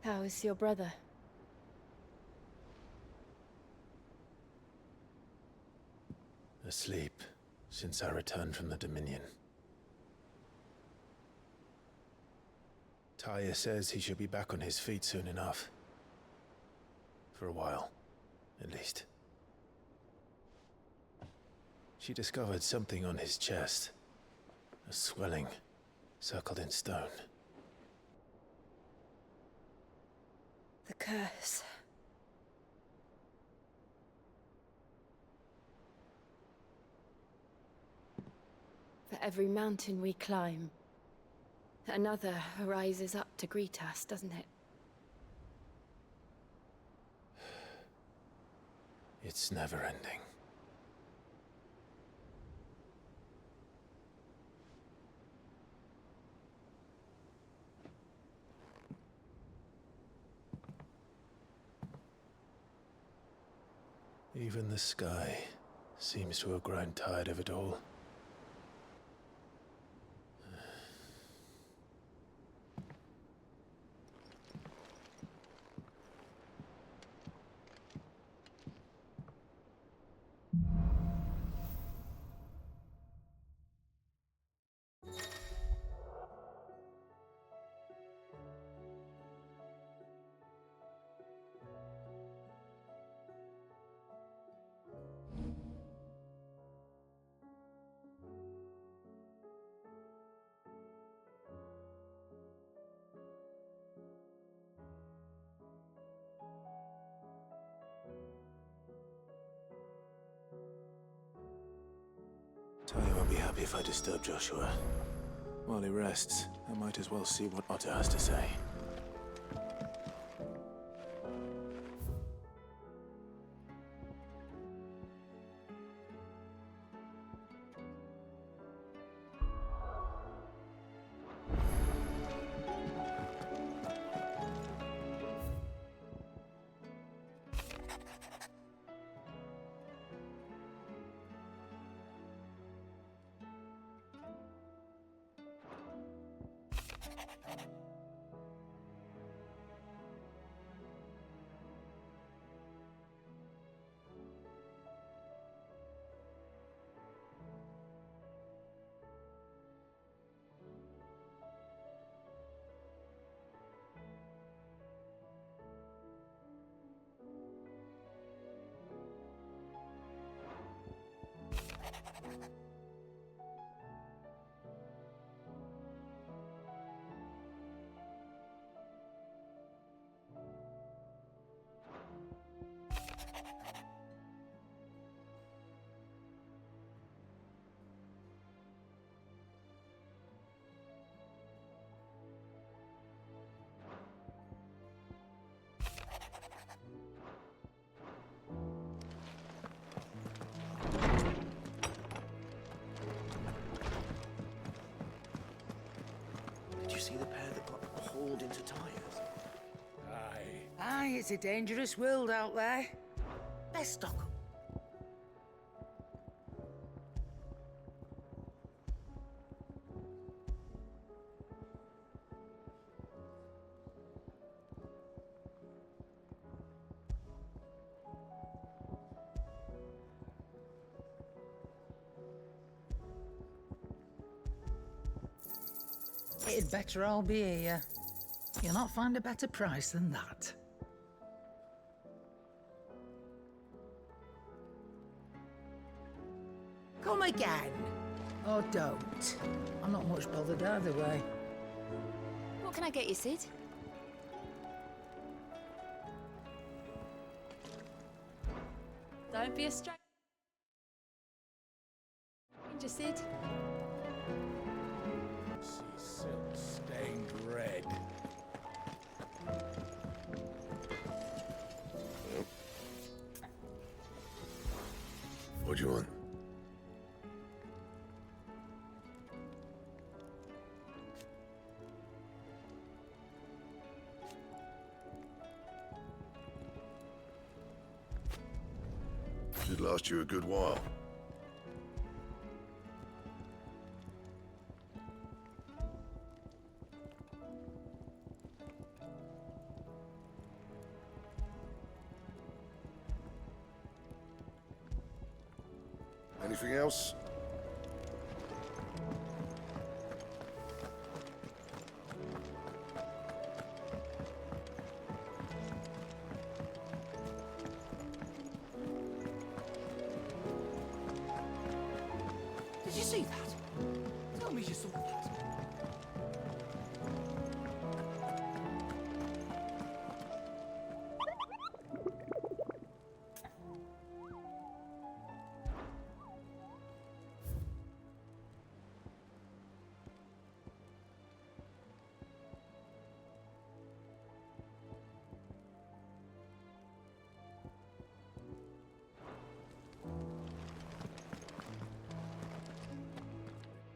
How is your brother? Asleep since I returned from the Dominion. Taya says he should be back on his feet soon enough. For a while, at least. She discovered something on his chest. A swelling, circled in stone. The curse. For every mountain we climb, another rises up to greet us, doesn't it? It's never ending. Even the sky seems to have grown tired of it all. Taya won't be happy if I disturb Joshua. While he rests, I might as well see what Otter has to say. Did you see the pair that got hauled into tires? Aye, it's a dangerous world out there. Best stock 'em. It'd better all be here. You'll not find a better price than that. Come again. Or don't. I'm not much bothered either way. What can I get you, Sid? Don't be a stranger, Sid. See silk stained red. What do you want? Should last you a good while. Anything else? Did you see that? Tell me you saw that.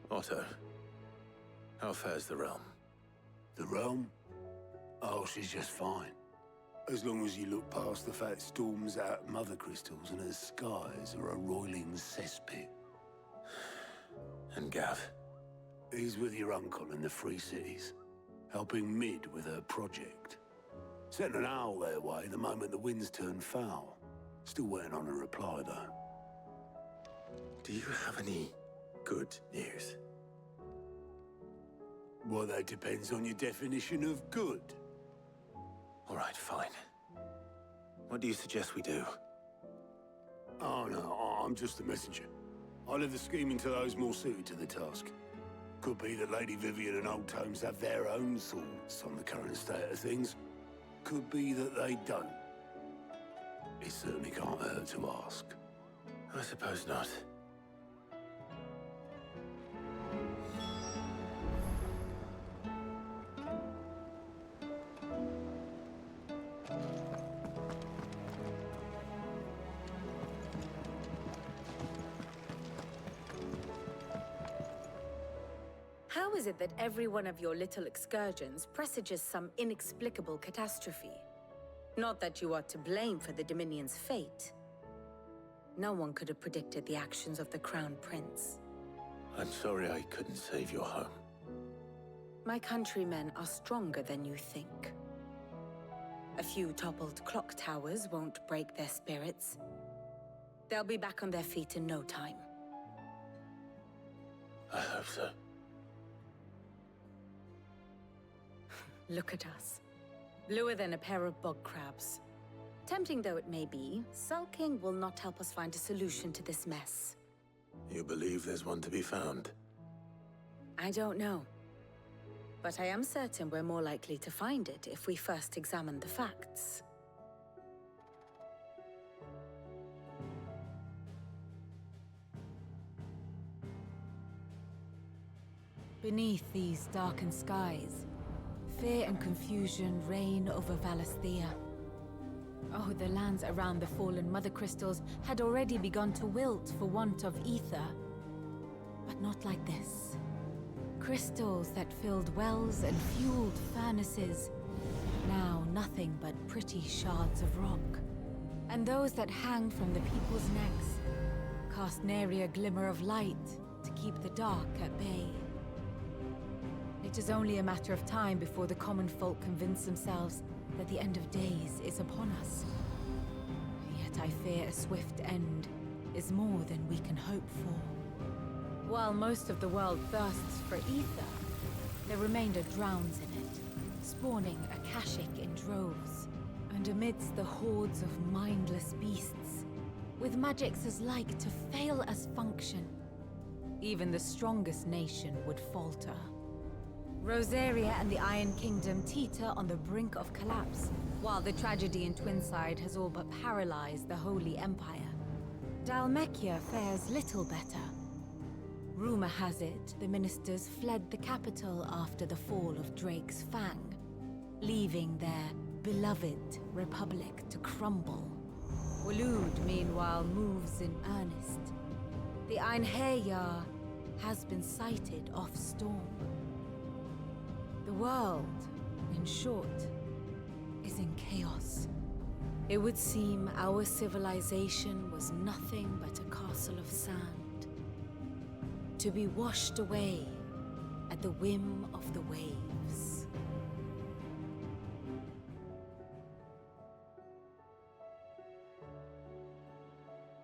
Otto, how fares the realm? The realm? Oh, she's just fine. As long as you look past the fact storms out mother crystals and her skies are a roiling cesspit. And Gav? He's with your uncle in the Free Cities, helping Mid with her project. Sent an owl their way the moment the winds turned foul. Still waiting on a reply, though. Do you have any good news? Well, that depends on your definition of good. All right, fine. What do you suggest we do? Oh, no, I'm just a messenger. I leave the scheming to those more suited to the task. Could be that Lady Vivian and Old Tomes have their own thoughts on the current state of things. Could be that they don't. It certainly can't hurt to ask. I suppose not. How is it that every one of your little excursions presages some inexplicable catastrophe? Not that you are to blame for the Dominion's fate. No one could have predicted the actions of the Crown Prince. I'm sorry I couldn't save your home. My countrymen are stronger than you think. A few toppled clock towers won't break their spirits. They'll be back on their feet in no time. I hope so. Look at us. Bluer than a pair of bog crabs. Tempting though it may be, sulking will not help us find a solution to this mess. You believe there's one to be found? I don't know. But I am certain we're more likely to find it if we first examine the facts. Beneath these darkened skies, fear and confusion reign over Valisthea. Oh, the lands around the fallen mother crystals had already begun to wilt for want of ether. But not like this. Crystals that filled wells and fueled furnaces, now nothing but pretty shards of rock. And those that hang from the people's necks cast nary a glimmer of light to keep the dark at bay. It is only a matter of time before the common folk convince themselves that the end of days is upon us. Yet I fear a swift end is more than we can hope for. While most of the world thirsts for ether, the remainder drowns in it, spawning Akashic in droves. And amidst the hordes of mindless beasts, with magics as like to fail as function, even the strongest nation would falter. Rosaria and the Iron Kingdom teeter on the brink of collapse, while the tragedy in Twinside has all but paralyzed the Holy Empire. Dhalmekia fares little better. Rumor has it the ministers fled the capital after the fall of Drake's Fang, leaving their beloved republic to crumble. Waloed, meanwhile, moves in earnest. The Einherjar has been sighted off-storm. The world, in short, is in chaos. It would seem our civilization was nothing but a castle of sand, to be washed away at the whim of the waves.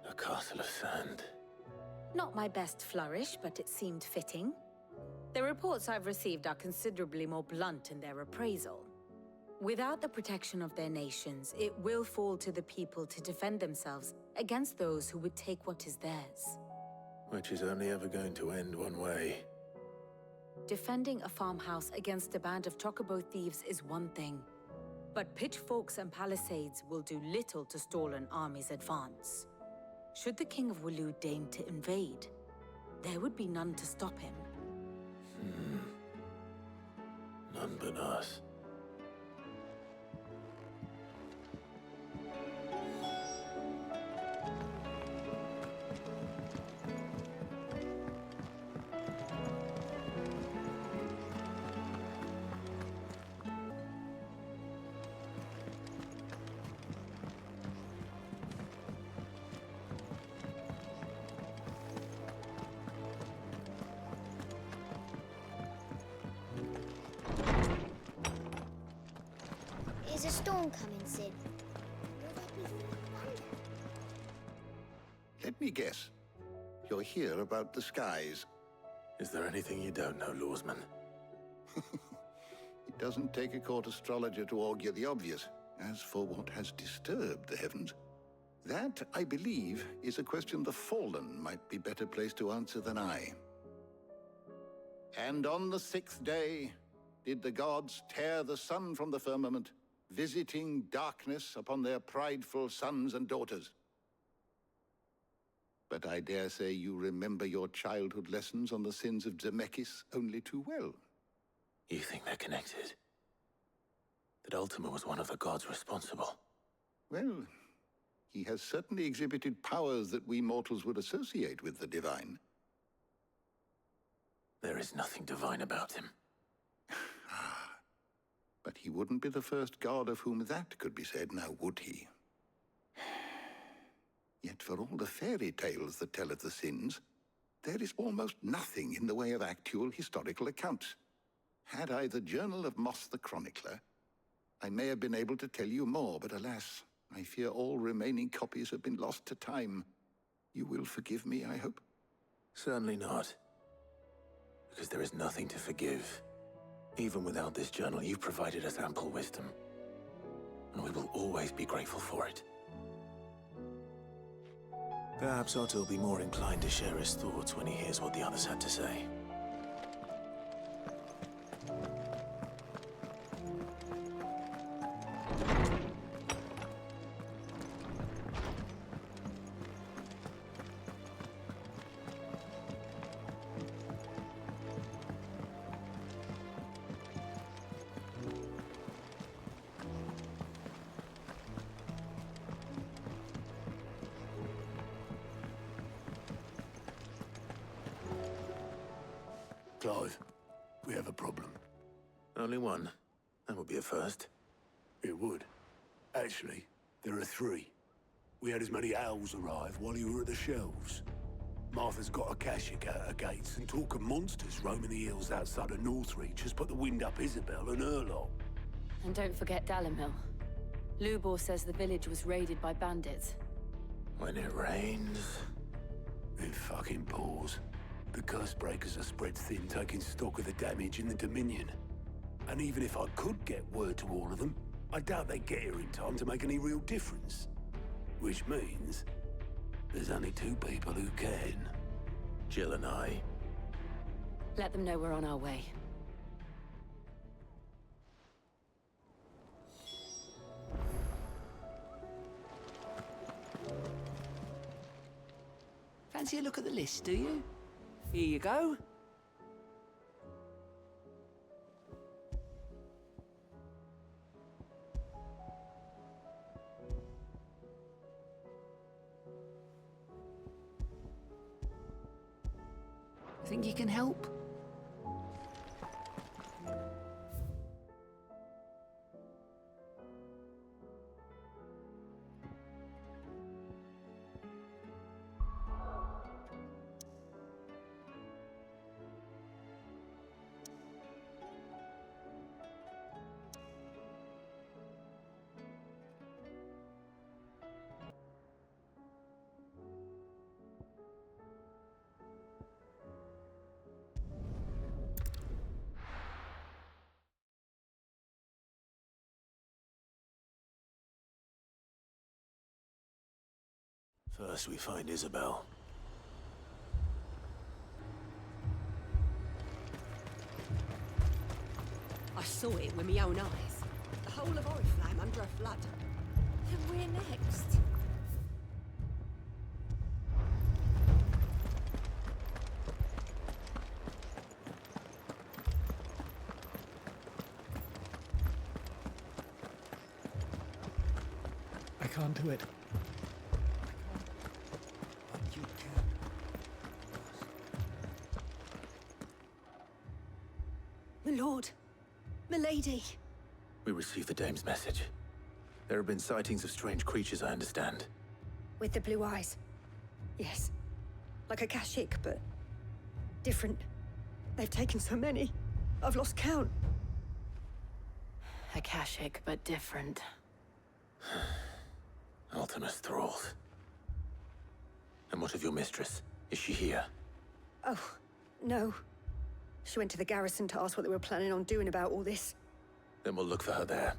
A castle of sand. Not my best flourish, but it seemed fitting. The reports I've received are considerably more blunt in their appraisal. Without the protection of their nations, it will fall to the people to defend themselves against those who would take what is theirs. Which is only ever going to end one way. Defending a farmhouse against a band of chocobo thieves is one thing, but pitchforks and palisades will do little to stall an army's advance. Should the King of Wulu deign to invade, there would be none to stop him. None but us. Is a storm coming, Sid? Will there be thunder? Let me guess. You're here about the skies. Is there anything you don't know, Lawsman? It doesn't take a court astrologer to augur the obvious. As for what has disturbed the heavens, that, I believe, is a question the Fallen might be better placed to answer than I. And on the 6th day, did the gods tear the sun from the firmament, visiting darkness upon their prideful sons and daughters. But I dare say you remember your childhood lessons on the sins of Zemeckis only too well. You think they're connected? That Ultima was one of the gods responsible? Well, he has certainly exhibited powers that we mortals would associate with the divine. There is nothing divine about him. But he wouldn't be the first god of whom that could be said, now would he? Yet for all the fairy tales that tell of the sins, there is almost nothing in the way of actual historical accounts. Had I the Journal of Moss the Chronicler, I may have been able to tell you more, but alas, I fear all remaining copies have been lost to time. You will forgive me, I hope? Certainly not. Because there is nothing to forgive. Even without this journal, you've provided us ample wisdom. And we will always be grateful for it. Perhaps Otto will be more inclined to share his thoughts when he hears what the others had to say. Clive, we have a problem. Only one. That would be a first. It would. Actually, there are 3. We had as many owls arrive while you were at the shelves. Martha's got a Akashic at her gates, and talk of monsters roaming the hills outside of Northreach has put the wind up Isabel and her lot. And don't forget Dalimil. Lubor says the village was raided by bandits. When it rains... It fucking pours. The curse breakers are spread thin, taking stock of the damage in the Dominion. And even if I could get word to all of them, I doubt they'd get here in time to make any real difference. Which means there's only 2 people who can. Jill and I. Let them know we're on our way. Fancy a look at the list, do you? Here you go. Think you can help? First we find Isabel. I saw it with my own eyes. The whole of Oriflamme under a flood. Then we're next. I can't do it. But you can. My lord. My lady. We received the dame's message. There have been sightings of strange creatures, I understand. With the blue eyes. Yes. Like a Kashik, but different. They've taken so many. I've lost count. Akashic, but different. Ultimus thralls. And what of your mistress? Is she here? Oh, no. She went to the garrison to ask what they were planning on doing about all this. Then we'll look for her there.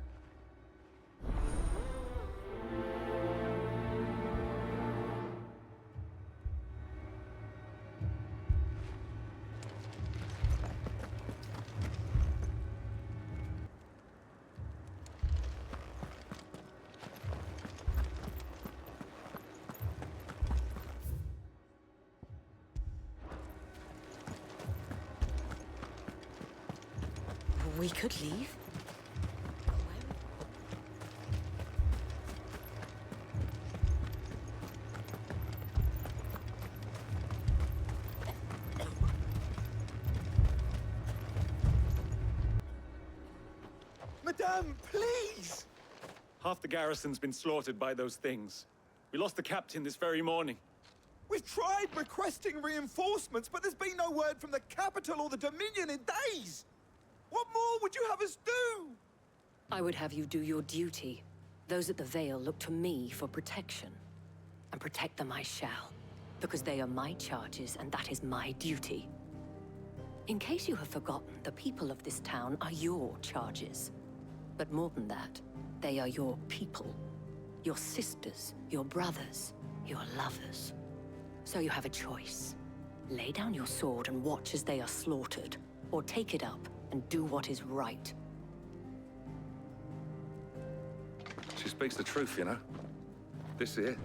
We could leave. Madame, please! Half the garrison's been slaughtered by those things. We lost the captain this very morning. We've tried requesting reinforcements, but there's been no word from the capital or the Dominion in days! What more would you have us do? I would have you do your duty. Those at the Vale look to me for protection. And protect them I shall. Because they are my charges, and that is my duty. In case you have forgotten, the people of this town are your charges. But more than that, they are your people. Your sisters, your brothers, your lovers. So you have a choice. Lay down your sword and watch as they are slaughtered, or take it up and do what is right. She speaks the truth, you know. This here,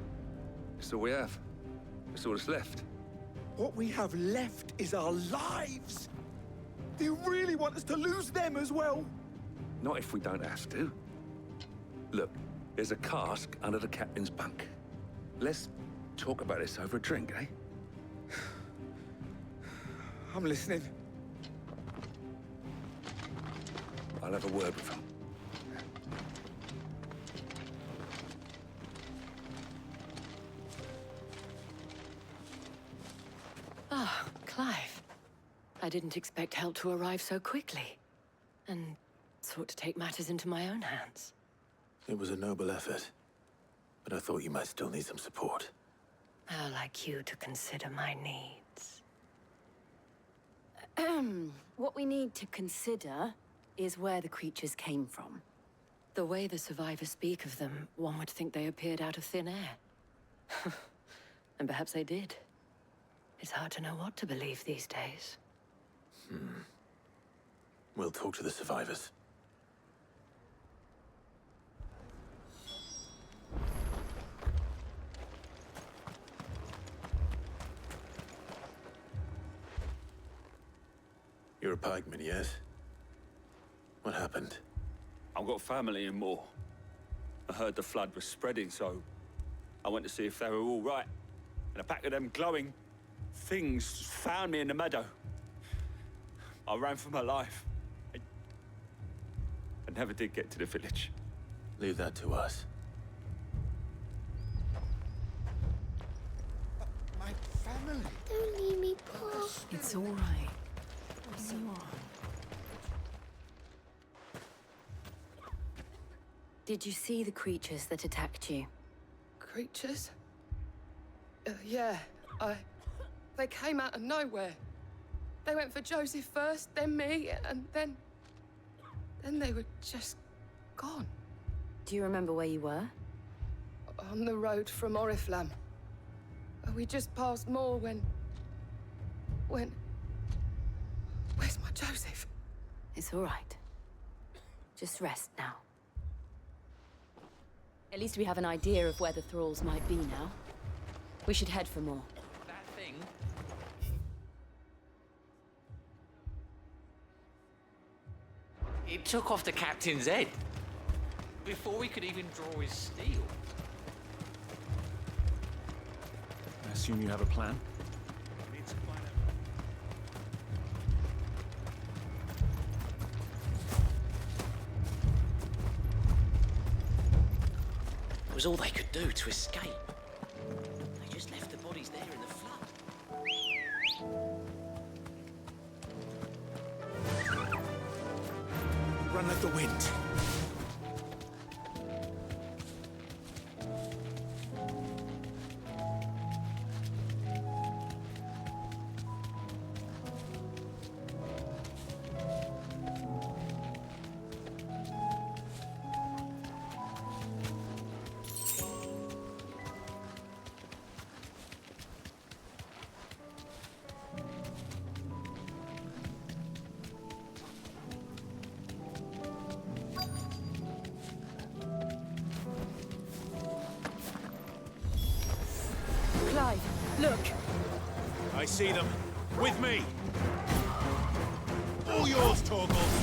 it's all we have. It's all that's left. What we have left is our lives! Do you really want us to lose them as well? Not if we don't have to. Look, there's a cask under the captain's bunk. Let's talk about this over a drink, eh? I'm listening. I'll have a word with him. Ah, Clive. I didn't expect help to arrive so quickly. And sought to take matters into my own hands. It was a noble effort, but I thought you might still need some support. How like you to consider my needs. What we need to consider is where the creatures came from. The way the survivors speak of them, one would think they appeared out of thin air. And perhaps they did. It's hard to know what to believe these days. We'll talk to the survivors. You're a pikeman, yes? What happened? I've got family in Moor. I heard the flood was spreading, so I went to see if they were all right. And a pack of them glowing things found me in the meadow. I ran for my life. I never did get to the village. Leave that to us. My family. Don't leave me, Paul. It's all right. It's all right. Did you see the creatures that attacked you? Creatures? Yeah, they came out of nowhere. They went for Joseph first, then me, and then they were just gone. Do you remember where you were? On the road from Oriflamme. We just passed more when... Where's my Joseph? It's all right. Just rest now. At least we have an idea of where the thralls might be now. We should head for more. That thing. It took off the captain's head. Before we could even draw his steel. I assume you have a plan? It was all they could do to escape. They just left the bodies there in the flood. Run like the wind. Look! I see them. With me! All yours, Torgal!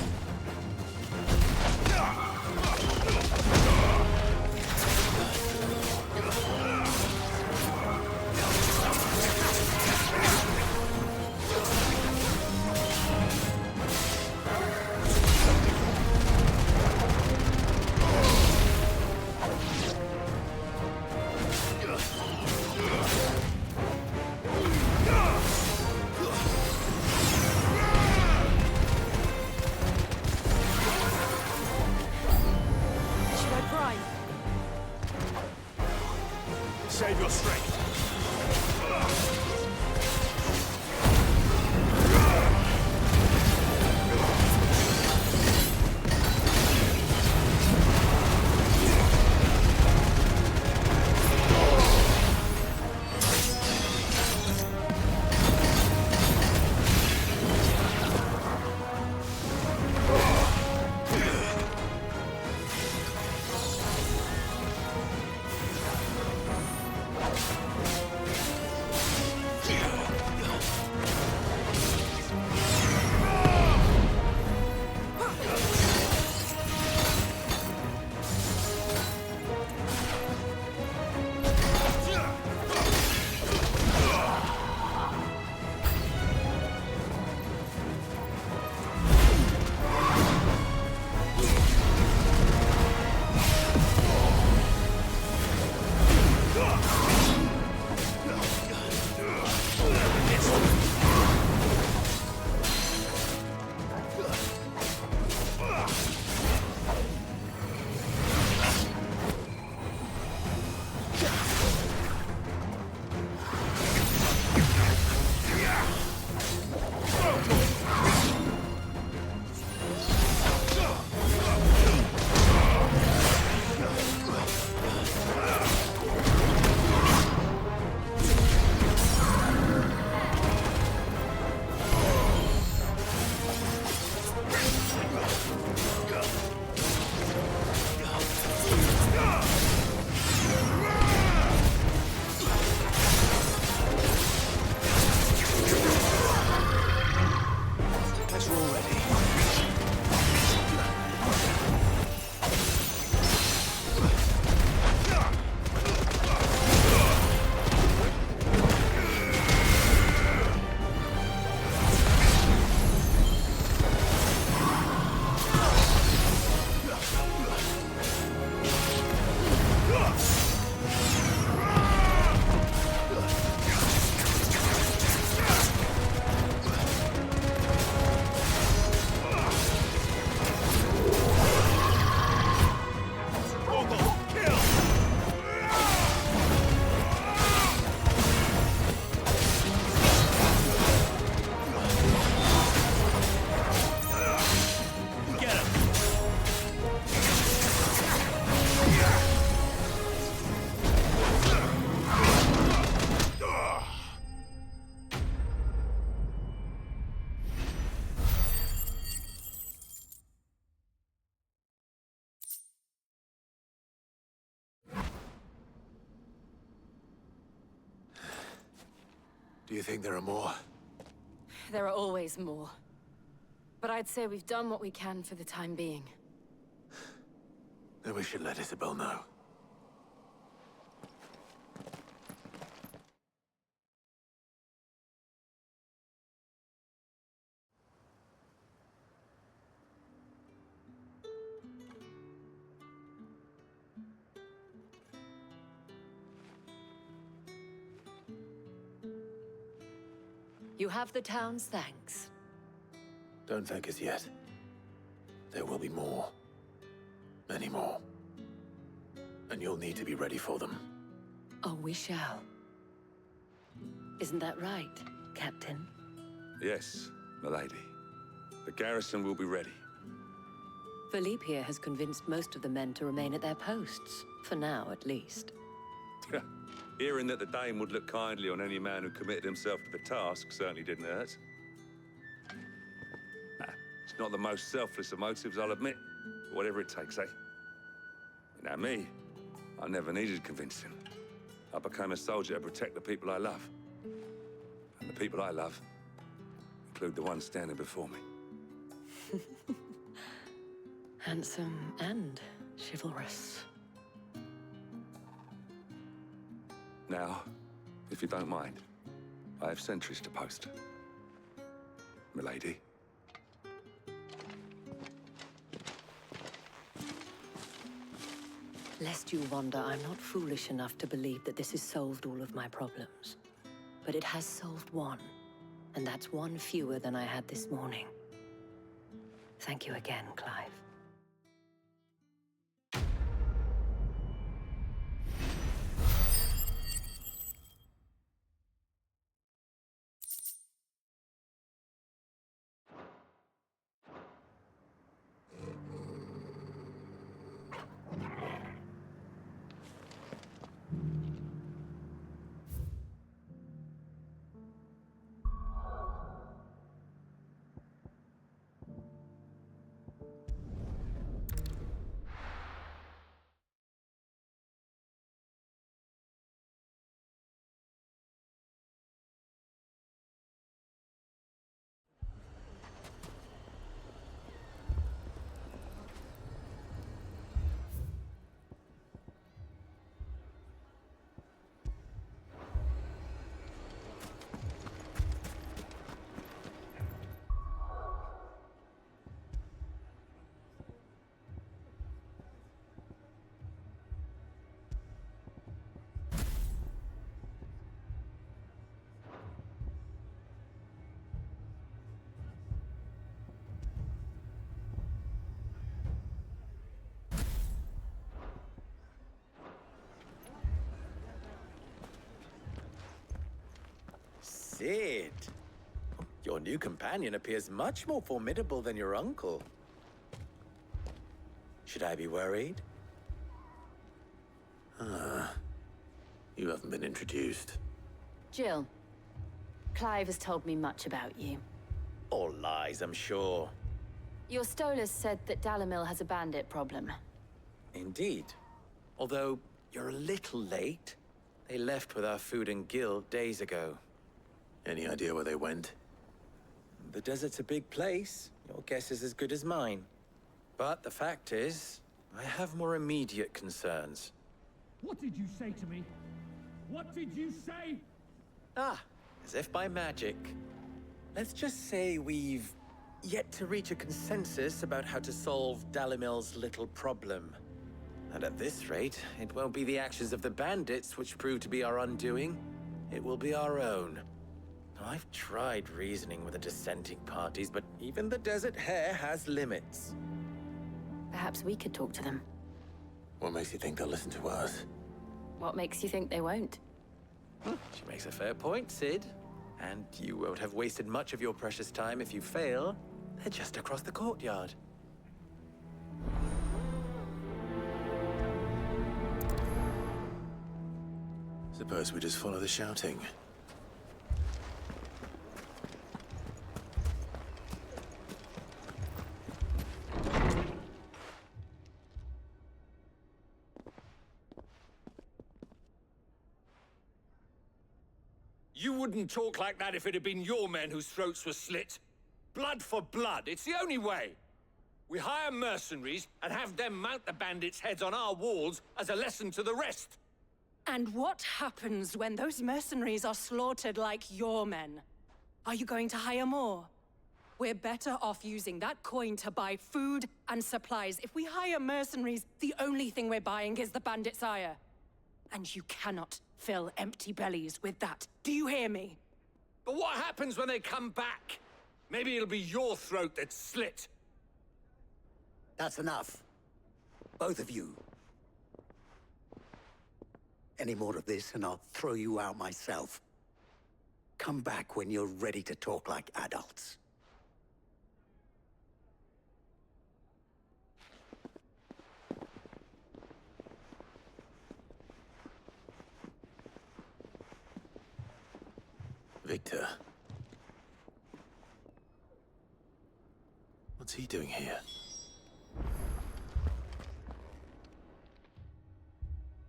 Do you think there are more? There are always more. But I'd say we've done what we can for the time being. Then we should let Isabel know. You have the town's thanks. Don't thank us yet. There will be more. Many more. And you'll need to be ready for them. Oh, we shall. Isn't that right, Captain? Yes, milady. The garrison will be ready. Philippe here has convinced most of the men to remain at their posts. For now, at least. Hearing that the Dame would look kindly on any man who committed himself to the task certainly didn't hurt. Nah, it's not the most selfless of motives, I'll admit. But whatever it takes, eh? Now me, I never needed convincing. I became a soldier to protect the people I love. And the people I love include the ones standing before me. Handsome and chivalrous. Now, if you don't mind, I have sentries to post. Milady. Lest you wonder, I'm not foolish enough to believe that this has solved all of my problems. But it has solved one, and that's one fewer than I had this morning. Thank you again, Clive. Sid, your new companion appears much more formidable than your uncle. Should I be worried? You haven't been introduced. Jill, Clive has told me much about you. All lies, I'm sure. Your Stolas said that Dalamil has a bandit problem. Indeed. Although, you're a little late. They left with our food and guild days ago. Any idea where they went? The desert's a big place. Your guess is as good as mine. But the fact is, I have more immediate concerns. What did you say to me? What did you say? Ah, as if by magic. Let's just say we've yet to reach a consensus about how to solve Dalamil's little problem. And at this rate, it won't be the actions of the bandits which prove to be our undoing. It will be our own. I've tried reasoning with the dissenting parties, but even the Desert Hare has limits. Perhaps we could talk to them. What makes you think they'll listen to us? What makes you think they won't? She makes a fair point, Sid. And you won't have wasted much of your precious time if you fail. They're just across the courtyard. Suppose we just follow the shouting. You wouldn't talk like that if it had been your men whose throats were slit. Blood for blood, it's the only way. We hire mercenaries and have them mount the bandits' heads on our walls as a lesson to the rest. And what happens when those mercenaries are slaughtered like your men? Are you going to hire more? We're better off using that coin to buy food and supplies. If we hire mercenaries, the only thing we're buying is the bandits' ire. And you cannot fill empty bellies with that. Do you hear me? But what happens when they come back? Maybe it'll be your throat that's slit. That's enough. Both of you. Any more of this and I'll throw you out myself. Come back when you're ready to talk like adults. Victor. What's he doing here?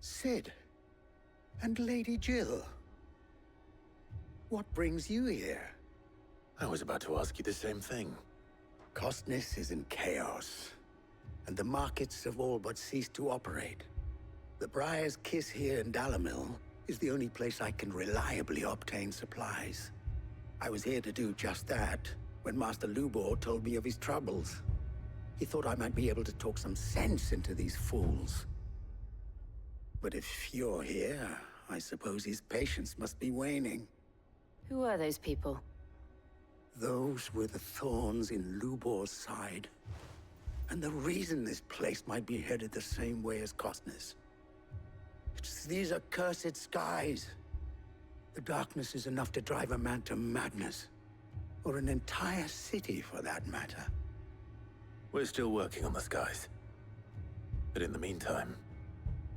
Sid. And Lady Jill. What brings you here? I was about to ask you the same thing. Costness is in chaos, and the markets have all but ceased to operate. The Briar's Kiss here in Dalimil is the only place I can reliably obtain supplies. I was here to do just that when Master Lubor told me of his troubles. He thought I might be able to talk some sense into these fools. But if you're here, I suppose his patience must be waning. Who are those people? Those were the thorns in Lubor's side. And the reason this place might be headed the same way as Costness. It's these accursed skies. The darkness is enough to drive a man to madness. Or an entire city, for that matter. We're still working on the skies. But in the meantime,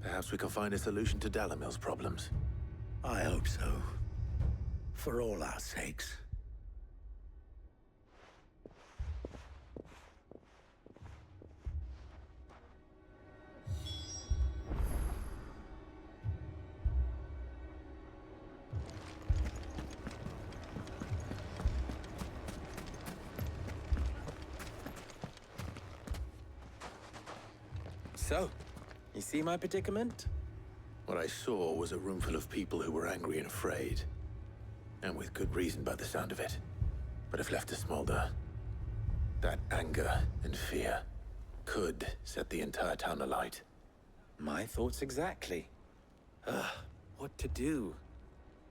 perhaps we can find a solution to Dalimil's problems. I hope so. For all our sakes. So, you see my predicament? What I saw was a room full of people who were angry and afraid. And with good reason by the sound of it. But if left to smolder, that anger and fear could set the entire town alight. My thoughts exactly. What to do?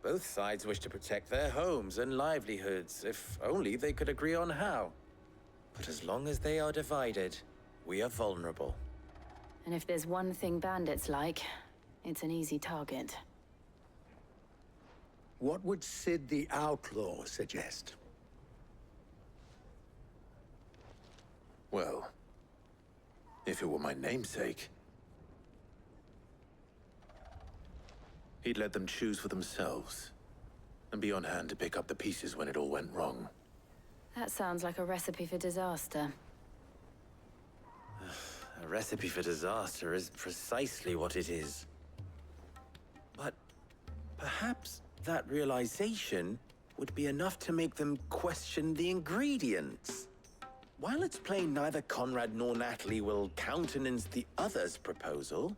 Both sides wish to protect their homes and livelihoods, if only they could agree on how. But as long as they are divided, we are vulnerable. And if there's one thing bandits like, it's an easy target. What would Sid the Outlaw suggest? Well, if it were my namesake, he'd let them choose for themselves and be on hand to pick up the pieces when it all went wrong. That sounds like a recipe for disaster. A recipe for disaster is precisely what it is. But perhaps that realization would be enough to make them question the ingredients. While it's plain neither Conrad nor Natalie will countenance the other's proposal,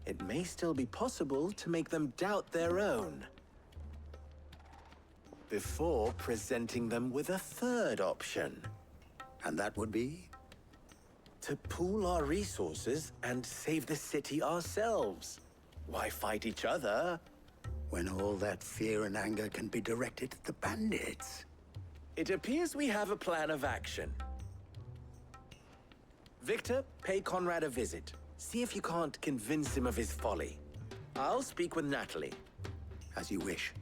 it may still be possible to make them doubt their own. Before presenting them with a third option. And that would be? To pool our resources and save the city ourselves. Why fight each other? When all that fear and anger can be directed at the bandits. It appears we have a plan of action. Victor, pay Conrad a visit. See if you can't convince him of his folly. I'll speak with Natalie. As you wish.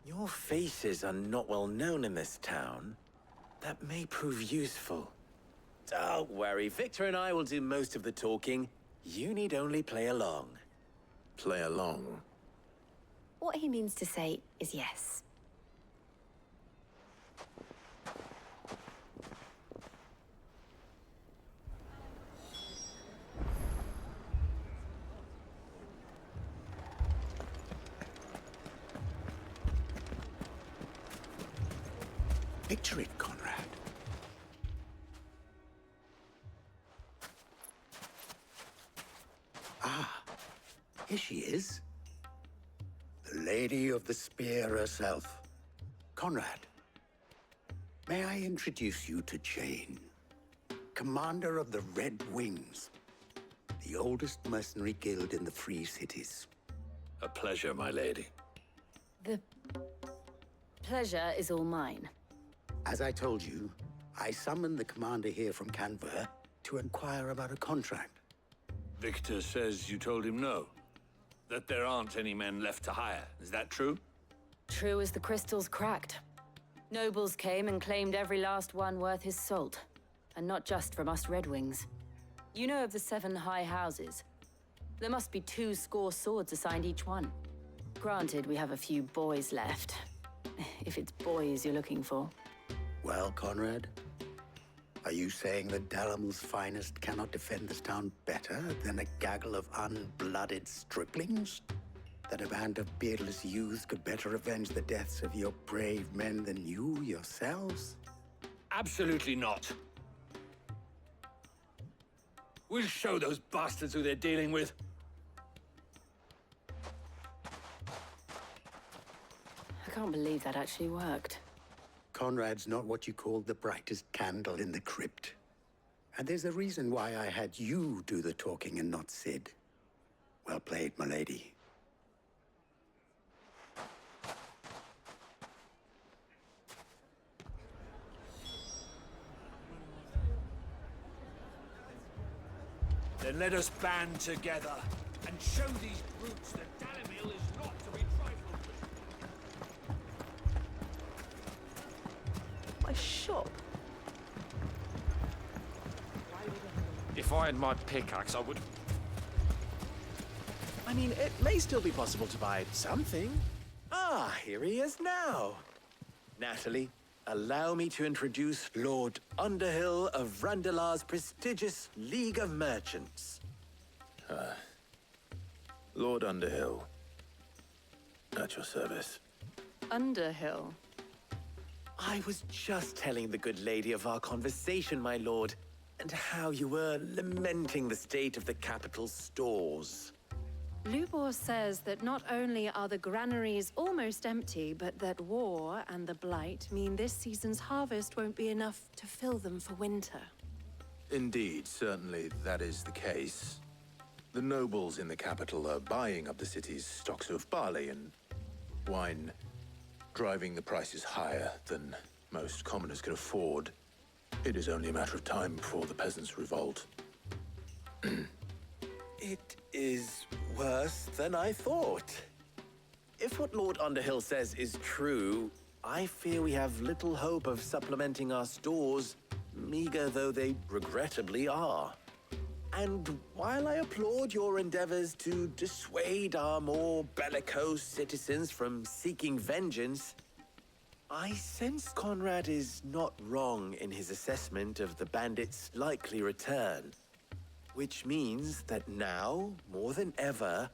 Your faces are not well known in this town. That may prove useful. Don't worry, Victor and I will do most of the talking. You need only play along. Play along? What he means to say is yes. Picture it, Conrad. Ah, here she is. The Lady of the Spear herself. Conrad, may I introduce you to Jane, commander of the Red Wings, the oldest mercenary guild in the Free Cities. A pleasure, my lady. The pleasure is all mine. As I told you, I summoned the commander here from Canberra to inquire about a contract. Victor says you told him no. That there aren't any men left to hire. Is that true? True as the crystals cracked. Nobles came and claimed every last one worth his salt. And not just from us Red Wings. You know of the 7 high houses. There must be 2 swords assigned each one. Granted, we have a few boys left. If it's boys you're looking for. Well, Conrad, are you saying that Dalamel's finest cannot defend this town better than a gaggle of unblooded striplings? That a band of beardless youths could better avenge the deaths of your brave men than you yourselves? Absolutely not. We'll show those bastards who they're dealing with. I can't believe that actually worked. Conrad's not what you call the brightest candle in the crypt. And there's a reason why I had you do the talking and not Sid. Well played, my lady. Then let us band together and show these brutes that Dalimil is not to be trifled with. My shop? If I had my pickaxe, I would... I mean, it may still be possible to buy something. Ah, here he is now. Natalie, allow me to introduce Lord Underhill of Randalar's prestigious League of Merchants. Lord Underhill. At your service. Underhill? I was just telling the good lady of our conversation, my lord, and how you were lamenting the state of the capital's stores. Lubor says that not only are the granaries almost empty, but that war and the Blight mean this season's harvest won't be enough to fill them for winter. Indeed, certainly that is the case. The nobles in the capital are buying up the city's stocks of barley and wine, driving the prices higher than most commoners can afford. It is only a matter of time before the peasants revolt. It is worse than I thought. If what Lord Underhill says is true, I fear we have little hope of supplementing our stores, meager though they regrettably are. And while I applaud your endeavors to dissuade our more bellicose citizens from seeking vengeance, I sense Conrad is not wrong in his assessment of the bandits' likely return. Which means that now, more than ever,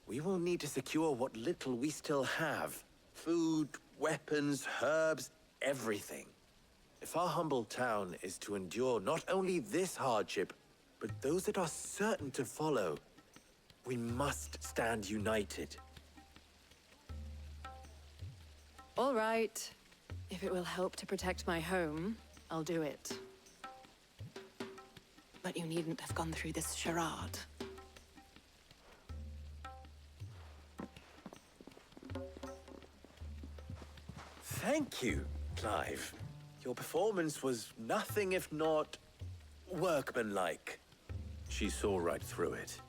we will need to secure what little we still have. Food, weapons, herbs, everything. If our humble town is to endure not only this hardship, but those that are certain to follow, we must stand united. All right. If it will help to protect my home, I'll do it. But you needn't have gone through this charade. Thank you, Clive. Your performance was nothing if not workmanlike. She saw right through it.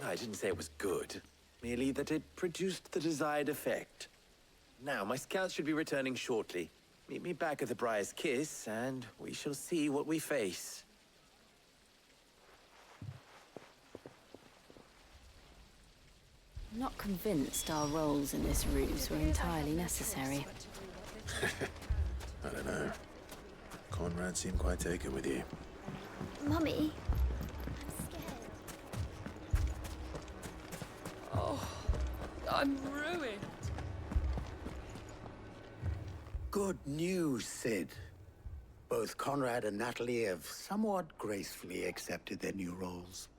I didn't say it was good, merely that it produced the desired effect. Now, my scouts should be returning shortly. Meet me back at the Briar's Kiss, and we shall see what we face. I'm not convinced our roles in this ruse were entirely necessary. I don't know. Conrad seemed quite taken with you. Mummy? Oh, I'm ruined. Good news, Sid. Both Conrad and Natalie have somewhat gracefully accepted their new roles.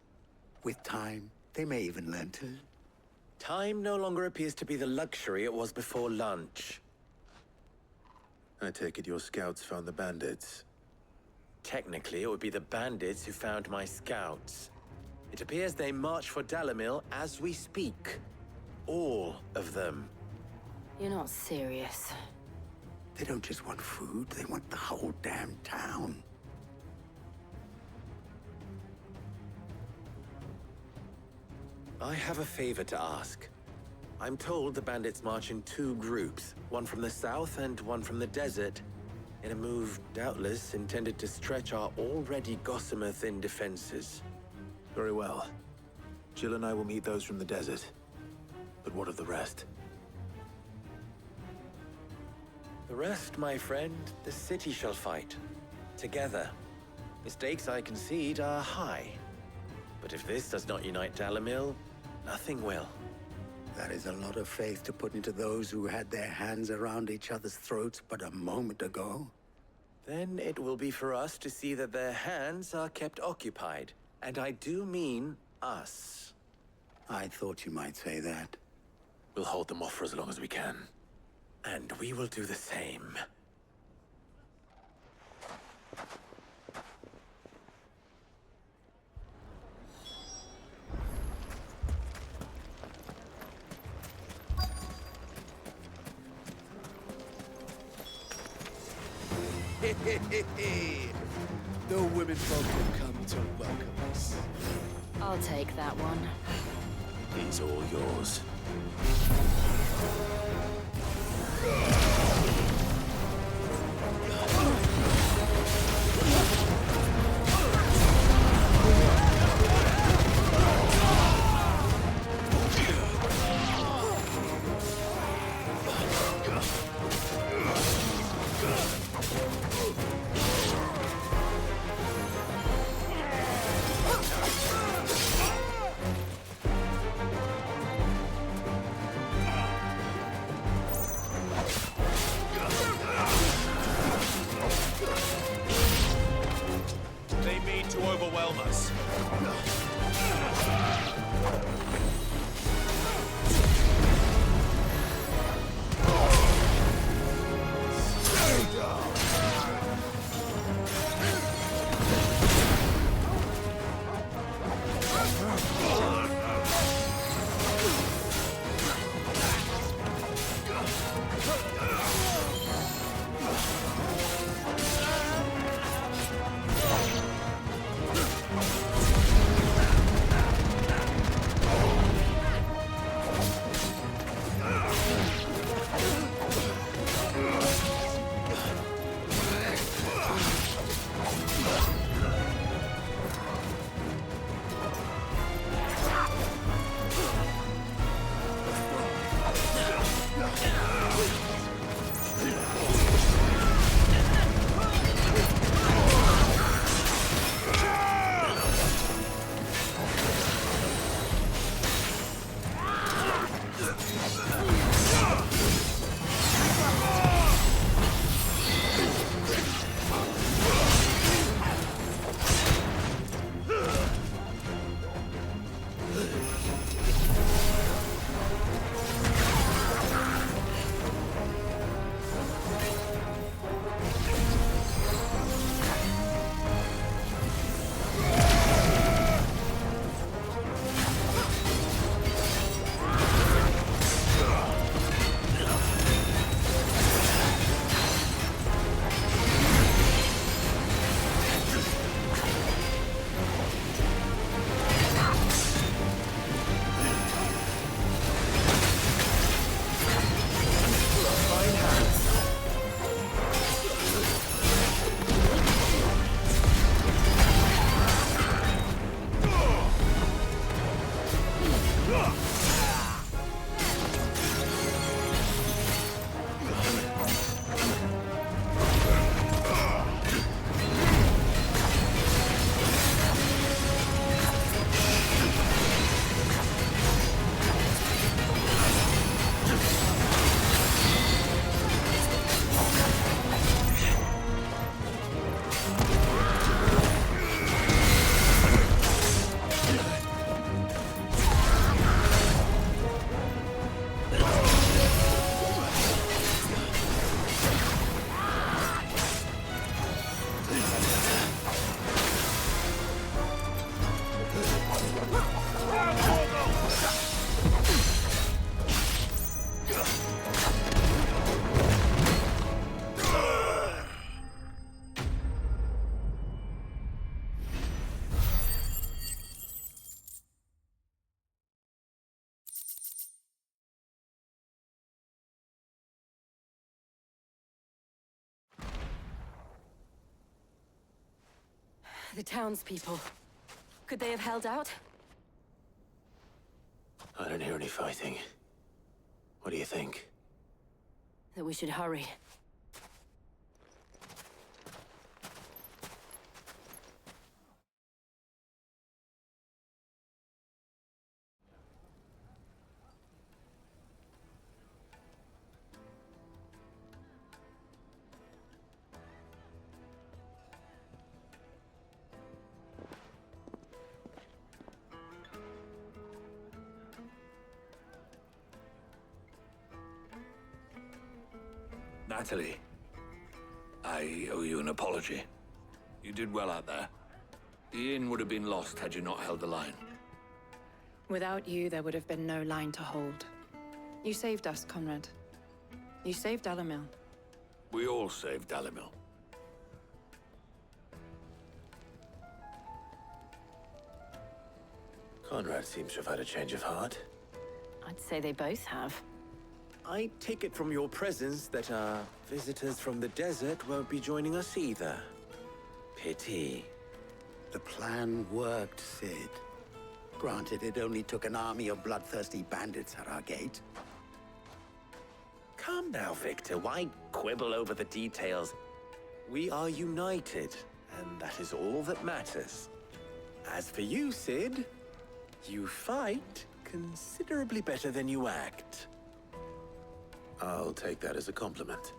With time, they may even learn to. Time no longer appears to be the luxury it was before lunch. I take it your scouts found the bandits. Technically, it would be the bandits who found my scouts. It appears they march for Dalimil as we speak. All of them. You're not serious. They don't just want food, they want the whole damn town. I have a favor to ask. I'm told the bandits march in two groups, one from the south and one from the desert, in a move doubtless intended to stretch our already gossamer-thin defenses. Very well. Jill and I will meet those from the desert. But what of the rest? The rest, my friend, the city shall fight. Together. The stakes, I concede, are high. But if this does not unite Dalimil, nothing will. That is a lot of faith to put into those who had their hands around each other's throats but a moment ago. Then it will be for us to see that their hands are kept occupied. And I do mean us. I thought you might say that. We'll hold them off for as long as we can. And we will do the same. The women folk have come to welcome us. I'll take that one. He's all yours. The townspeople. Could they have held out? I don't hear any fighting. What do you think? That we should hurry. Natalie, I owe you an apology. You did well out there. The inn would have been lost had you not held the line. Without you, there would have been no line to hold. You saved us, Conrad. You saved Dalimil. We all saved Dalimil. Conrad seems to have had a change of heart. I'd say they both have. I take it from your presence that our visitors from the desert won't be joining us either. Pity. The plan worked, Sid. Granted, it only took an army of bloodthirsty bandits at our gate. Come now, Victor. Why quibble over the details? We are united, and that is all that matters. As for you, Sid, you fight considerably better than you act. I'll take that as a compliment.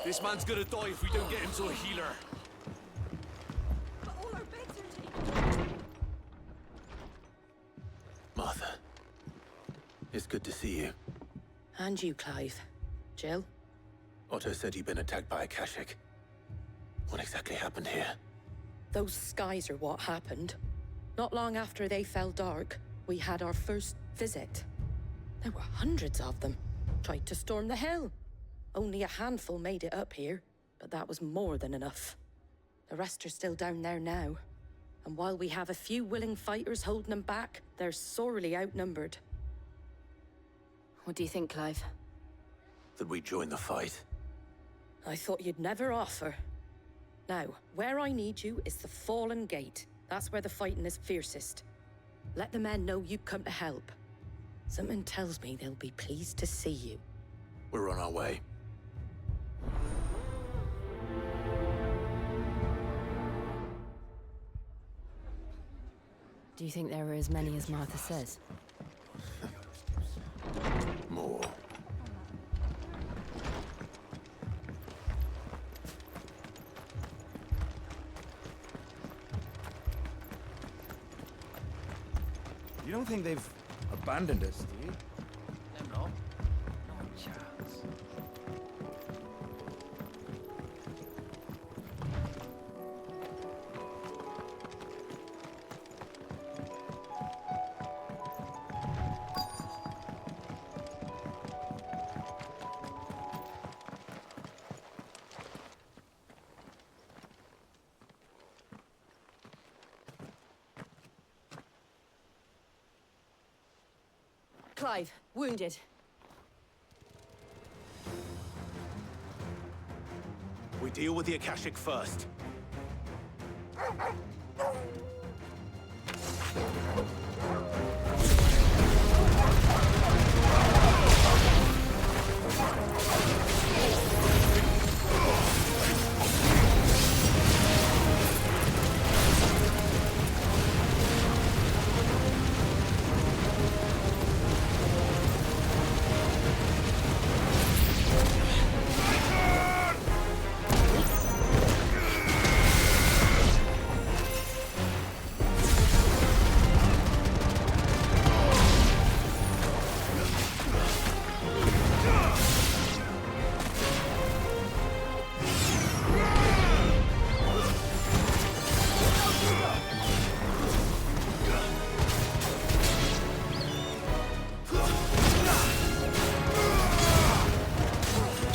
This man's gonna die if we don't get him to a healer. Martha, it's good to see you. And you, Clive. Jill? Otto said you'd been attacked by a Kashik. What exactly happened here? Those skies are what happened. Not long after they fell dark, we had our first visit. There were hundreds of them. Tried to storm the hill. Only a handful made it up here, but that was more than enough. The rest are still down there now. And while we have a few willing fighters holding them back, they're sorely outnumbered. What do you think, Clive? That we join the fight? I thought you'd never offer. Now, where I need you is the Fallen Gate. That's where the fighting is fiercest. Let the men know you come to help. Something tells me they'll be pleased to see you. We're on our way. Do you think there are as many as Martha says? More. You don't think they've abandoned us, do you? No. No chance. Clive, wounded. We deal with the Akashic first.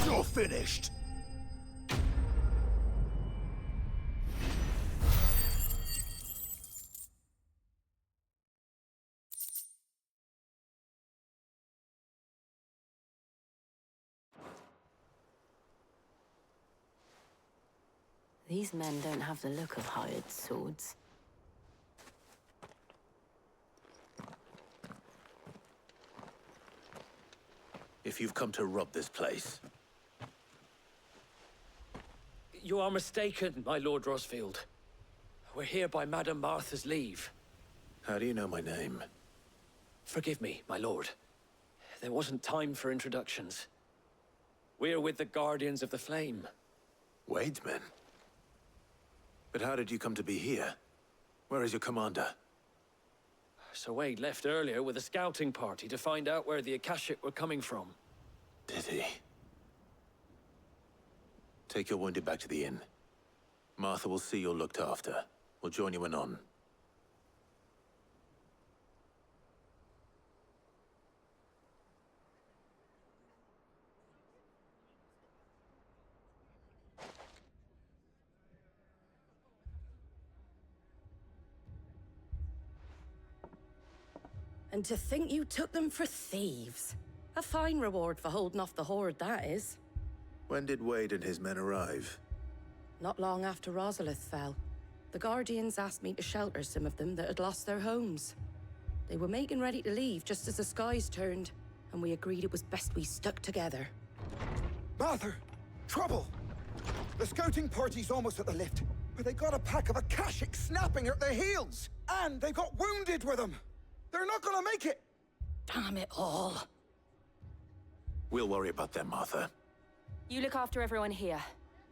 You're finished. These men don't have the look of hired swords. If you've come to rob this place, You are mistaken, my Lord Rosfield. We're here by Madame Martha's leave. how do you know my name? Forgive me, my lord. There wasn't time for introductions. We're with the Guardians of the Flame. Wade's men? But how did you come to be here? Where is your commander? Sir Wade left earlier with a scouting party to find out where the Akashic were coming from. Did he? Take your wounded back to the inn. Martha will see you're looked after. We'll join you anon. And to think you took them for thieves. A fine reward for holding off the horde, that is. When did Wade and his men arrive? Not long after Rosalith fell. The Guardians asked me to shelter some of them that had lost their homes. They were making ready to leave just as the skies turned, and we agreed it was best we stuck together. Martha! Trouble! The scouting party's almost at the lift, but they got a pack of Akashics snapping at their heels! And they got wounded with them! They're not gonna make it! Damn it all. We'll worry about them, Martha. You look after everyone here.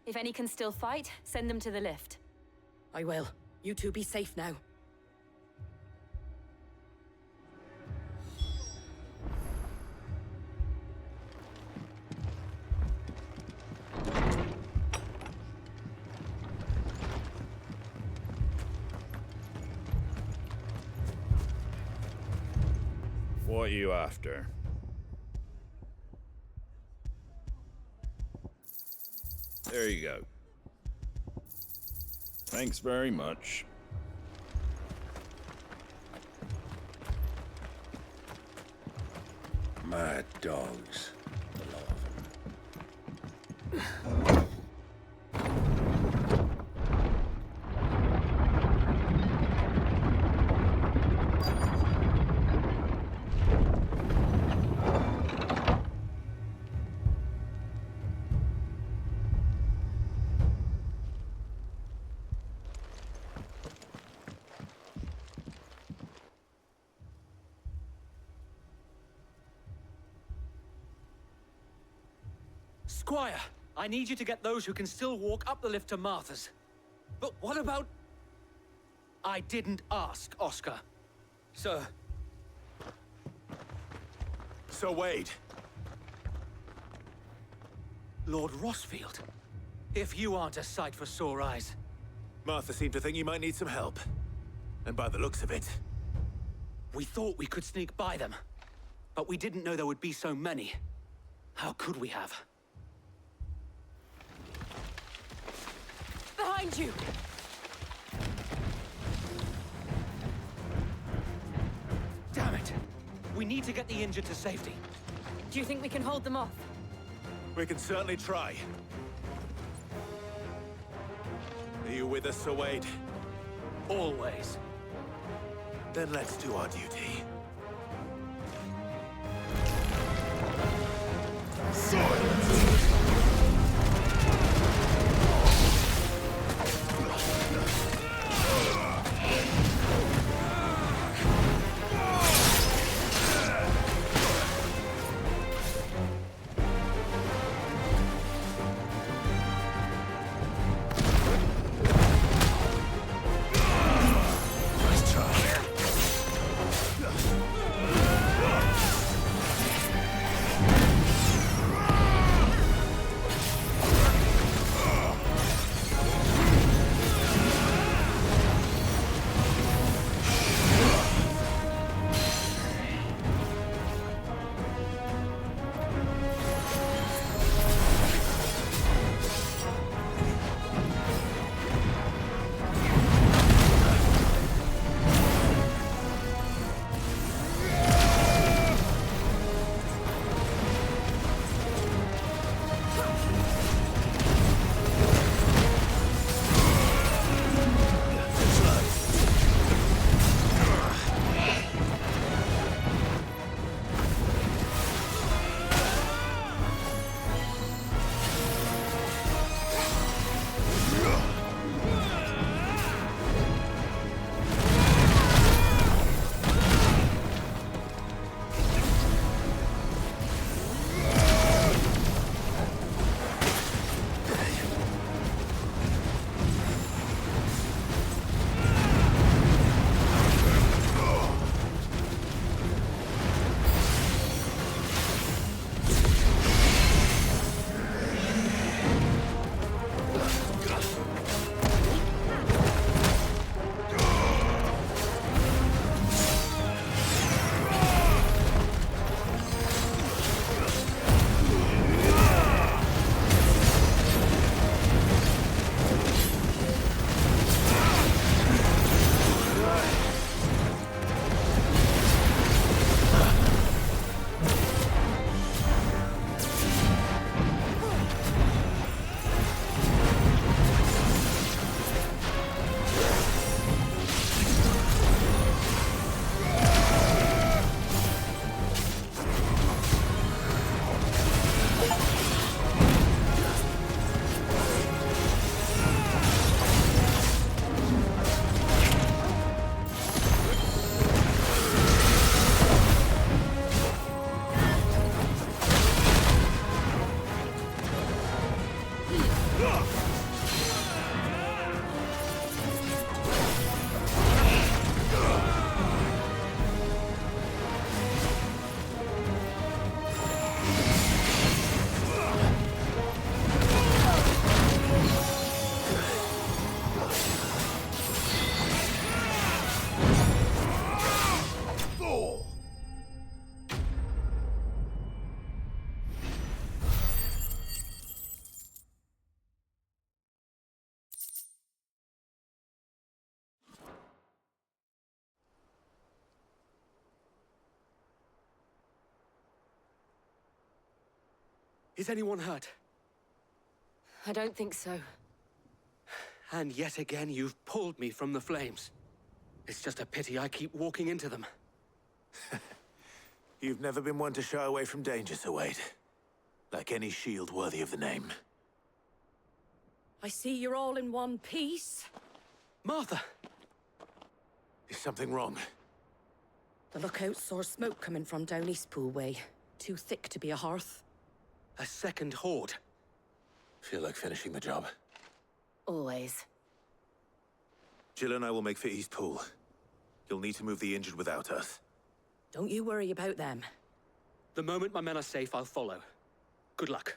If any can still fight, send them to the lift. I will. You two be safe now. What are you after? There you go. Thanks very much. Mad dogs. Squire, I need you to get those who can still walk up the lift to Martha's. But what about... I didn't ask, Oscar. Sir. Sir Wade. Lord Rosfield. If you aren't a sight for sore eyes. Martha seemed to think you might need some help. And by the looks of it... We thought we could sneak by them. But we didn't know there would be so many. How could we have? Behind you! Damn it! We need to get the injured to safety. Do you think we can hold them off? We can certainly try. Are you with us, Sir Wade? Always. Then let's do our duty. Is anyone hurt? I don't think so. And yet again, you've pulled me from the flames. It's just a pity I keep walking into them. You've never been one to shy away from danger, Sir Wade. Like any shield worthy of the name. I see you're all in one piece. Martha! Is something wrong? The lookout saw smoke coming from down Eastpool way. Too thick to be a hearth. A second horde. Feel like finishing the job. Always. Jill and I will make for Eastpool. You'll need to move the injured without us. Don't you worry about them. The moment my men are safe, I'll follow. Good luck.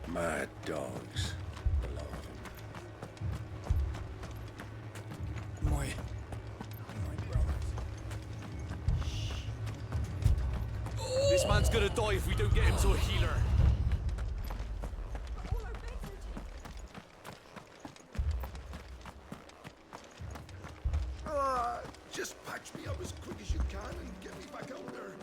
Mad dogs. A lot of them. My brothers. This man's gonna die if we don't get him to a healer. Just patch me up as quick as you can and get me back out there.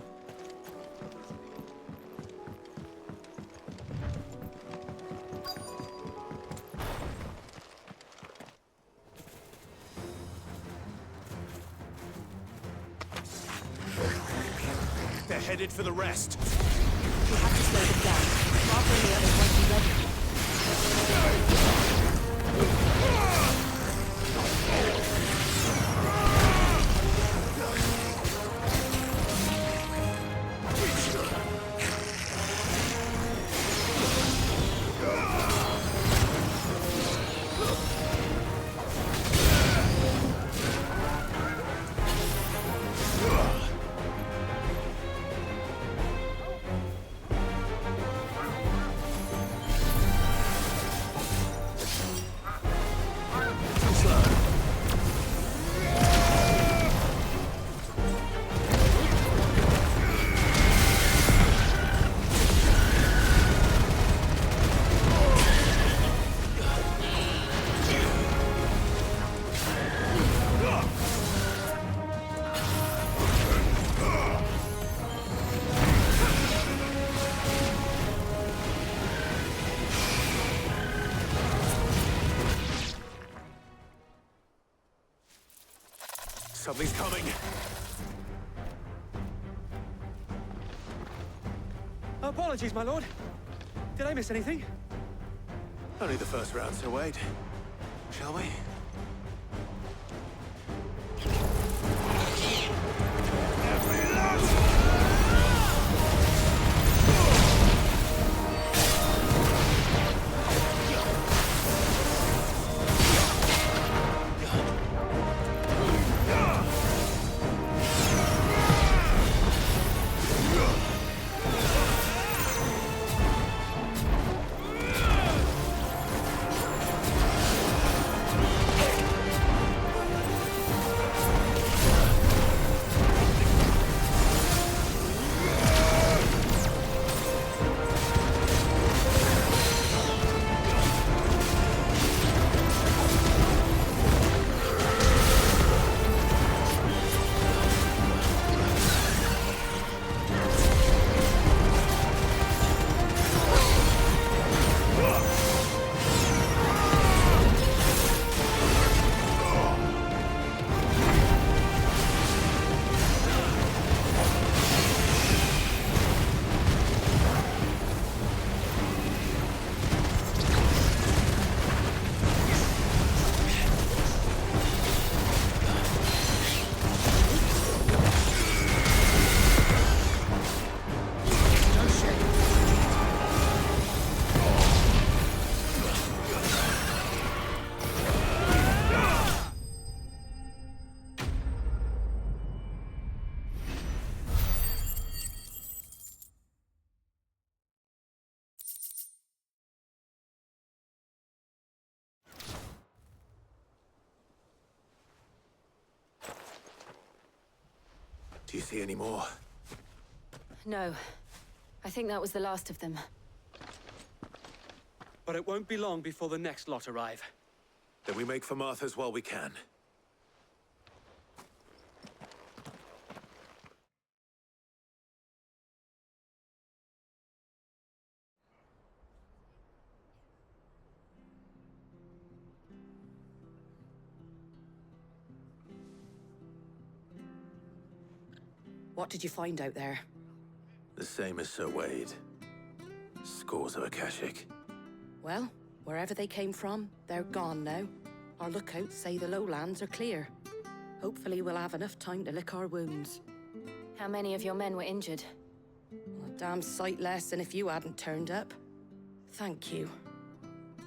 They're headed for the rest. We have to slow them down. Martha and the others won't be ready. Something's coming. Apologies, my lord. Did I miss anything? Only the first round, Sir Wade. Shall we? Do you see any more? No. I think that was the last of them. But it won't be long before the next lot arrive. Then we make for Martha's while we can. What did you find out there? The same as Sir Wade. Scores of Akashic. Well, wherever they came from, they're gone now. Our lookouts say the lowlands are clear. Hopefully we'll have enough time to lick our wounds. How many of your men were injured? Well, a damn sight less than if you hadn't turned up. Thank you.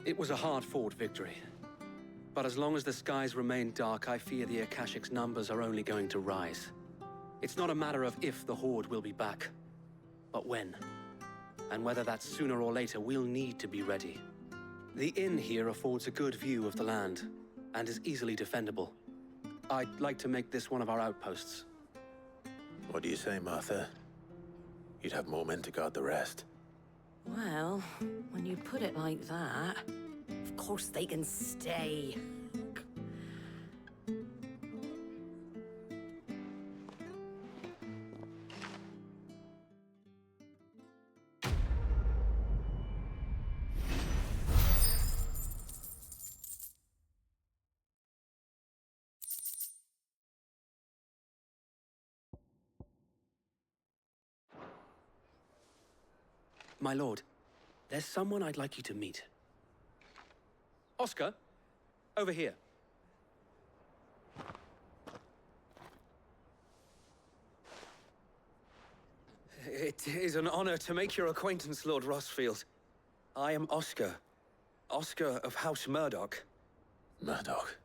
It was a hard-fought victory. But as long as the skies remain dark, I fear the Akashic's numbers are only going to rise. It's not a matter of if the Horde will be back, but when. And whether that's sooner or later, we'll need to be ready. The inn here affords a good view of the land, and is easily defendable. I'd like to make this one of our outposts. What do you say, Martha? You'd have more men to guard the rest. Well, when you put it like that, of course they can stay. My lord, there's someone I'd like you to meet. Oscar, over here. It is an honor to make your acquaintance, Lord Rossfield. I am Oscar. Oscar of House Murdoch. Murdoch?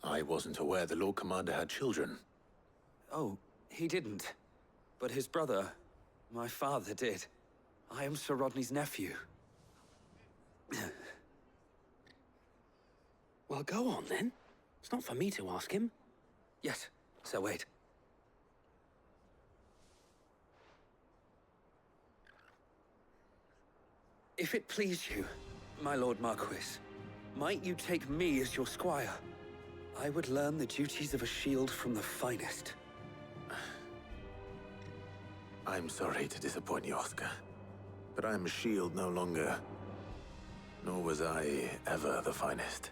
I wasn't aware the Lord Commander had children. Oh, he didn't. But his brother, my father, did. I am Sir Rodney's nephew. Well, go on, then. It's not for me to ask him. Yes, Sir Wade. If it please you, my Lord Marquis, might you take me as your squire? I would learn the duties of a shield from the finest. I'm sorry to disappoint you, Oscar, but I am a shield no longer. Nor was I ever the finest.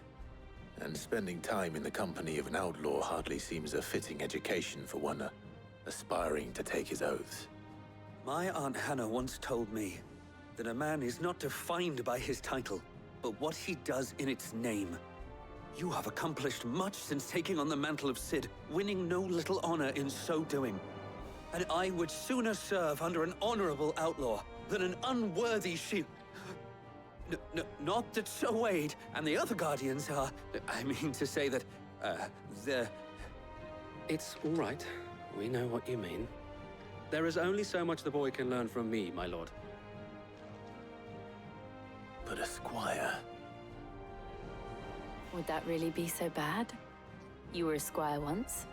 And spending time in the company of an outlaw hardly seems a fitting education for one aspiring to take his oaths. My Aunt Hannah once told me that a man is not defined by his title, but what he does in its name. You have accomplished much since taking on the mantle of Cid, winning no little honor in so doing. And I would sooner serve under an honorable outlaw than an unworthy shield. Not that Sir Wade and the other Guardians are... I mean to say that, they're... It's all right. We know what you mean. There is only so much the boy can learn from me, my lord. But a squire... Would that really be so bad? You were a squire once.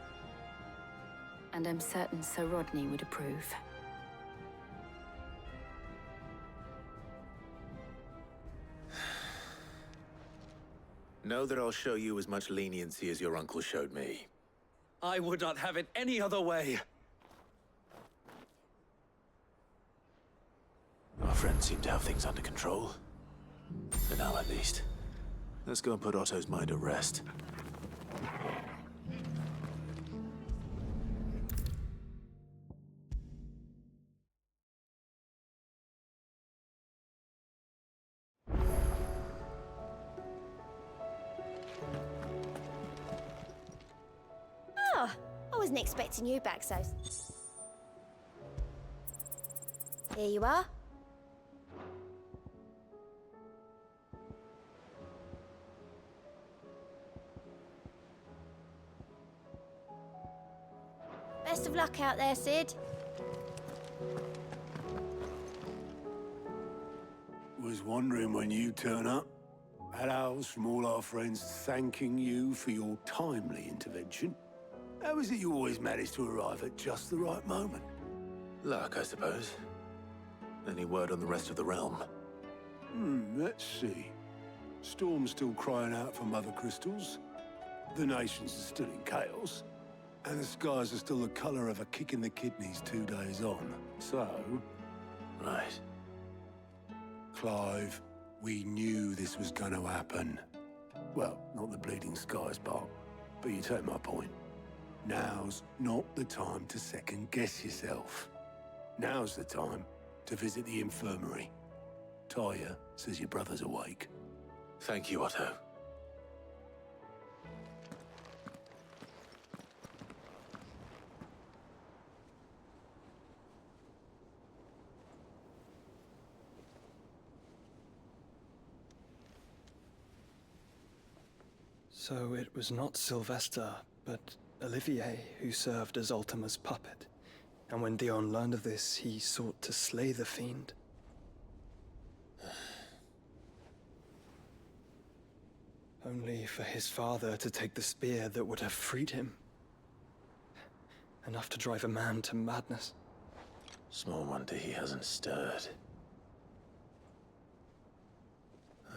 And I'm certain Sir Rodney would approve. Know that I'll show you as much leniency as your uncle showed me. I would not have it any other way. Our friends seem to have things under control. For now, at least. Let's go and put Otto's mind at rest. I wasn't expecting you back so... Here you are. Best of luck out there, Cid. Was wondering when you turn up. Had owls from all our friends thanking you for your timely intervention. How is it you always manage to arrive at just the right moment? Luck, I suppose. Any word on the rest of the realm? Let's see. Storm's still crying out for mother crystals. The nations are still in chaos. And the skies are still the color of a kick in the kidneys 2 days on. So... Right. Clive, we knew this was gonna happen. Well, not the bleeding skies part, but you take my point. Now's not the time to second-guess yourself. Now's the time to visit the infirmary. Talia says your brother's awake. Thank you, Otto. So it was not Sylvester, but Olivier who served as Ultima's puppet. And when Dion learned of this, he sought to slay the fiend. Only for his father to take the spear that would have freed him. Enough to drive a man to madness. Small wonder he hasn't stirred.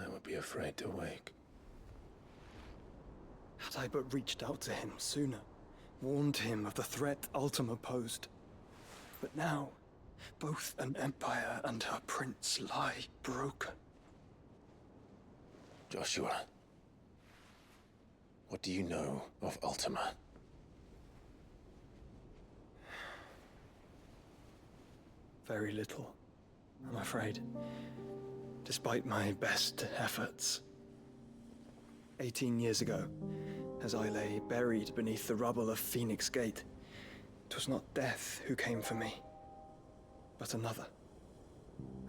I would be afraid to wake. Had I but reached out to him sooner, warned him of the threat Ultima posed. But now, both an empire and her prince lie broken. Joshua, what do you know of Ultima? Very little, I'm afraid. Despite my best efforts. 18 years ago, as I lay buried beneath the rubble of Phoenix Gate, it was not death who came for me, but another.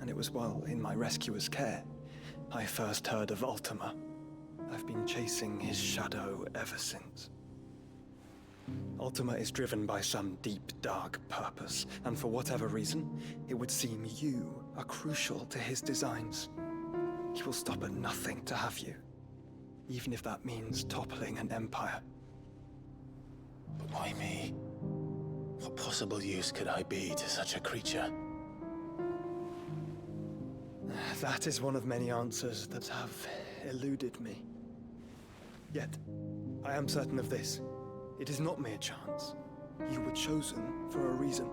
And it was while in my rescuer's care, I first heard of Ultima. I've been chasing his shadow ever since. Ultima is driven by some deep, dark purpose, and for whatever reason, it would seem you are crucial to his designs. He will stop at nothing to have you, even if that means toppling an empire. But why me? What possible use could I be to such a creature? That is one of many answers that have eluded me. Yet, I am certain of this. It is not mere chance. You were chosen for a reason.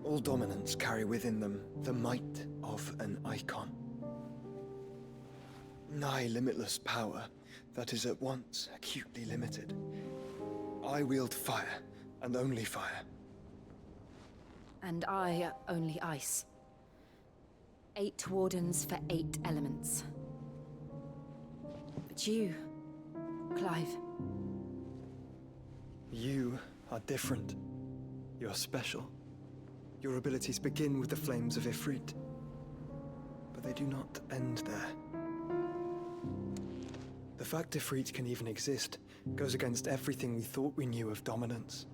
All dominants carry within them the might of an icon. Nigh limitless power that is at once acutely limited. I wield fire, and only fire. And I only ice. 8 wardens for 8 elements. But you, Clive. You are different. You're special. Your abilities begin with the flames of Ifrit. But they do not end there. The fact Ifrit can even exist goes against everything we thought we knew of dominance.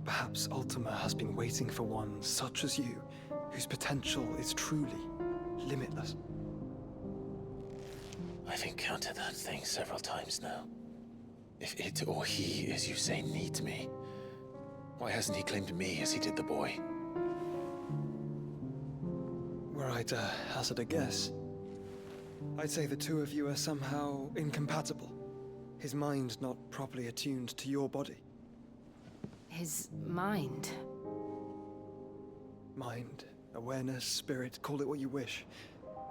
Perhaps Ultima has been waiting for one such as you, whose potential is truly limitless. I've encountered that thing several times now. If it or he, as you say, needs me, why hasn't he claimed me as he did the boy? Were I to hazard a guess, I'd say the two of you are somehow incompatible. His mind not properly attuned to your body. His mind? Mind, awareness, spirit, call it what you wish.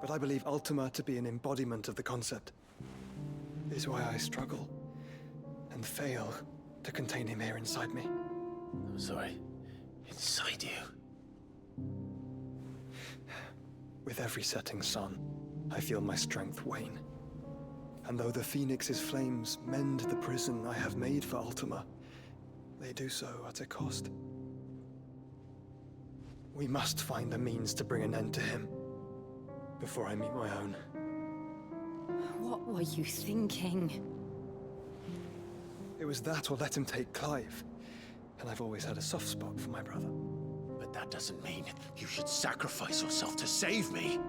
But I believe Ultima to be an embodiment of the concept. This is why I struggle and fail to contain him here inside me. I'm sorry. Inside you? With every setting sun, I feel my strength wane. And though the Phoenix's flames mend the prison I have made for Ultima, they do so at a cost. We must find a means to bring an end to him before I meet my own. What were you thinking? It was that or let him take Clive. And I've always had a soft spot for my brother. But that doesn't mean you should sacrifice yourself to save me.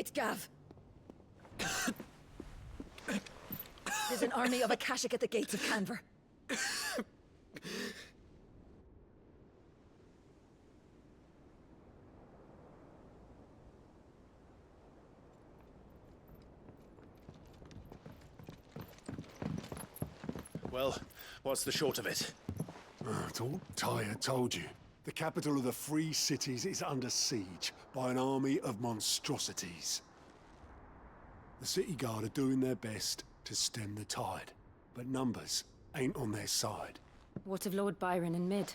gate, Gav. There's an army of Akashic at the gates of Canver. Well, what's the short of it? I thought Tyre told you. The capital of the Free Cities is under siege by an army of monstrosities. The City Guard are doing their best to stem the tide, but numbers ain't on their side. What of Lord Byron and Mid?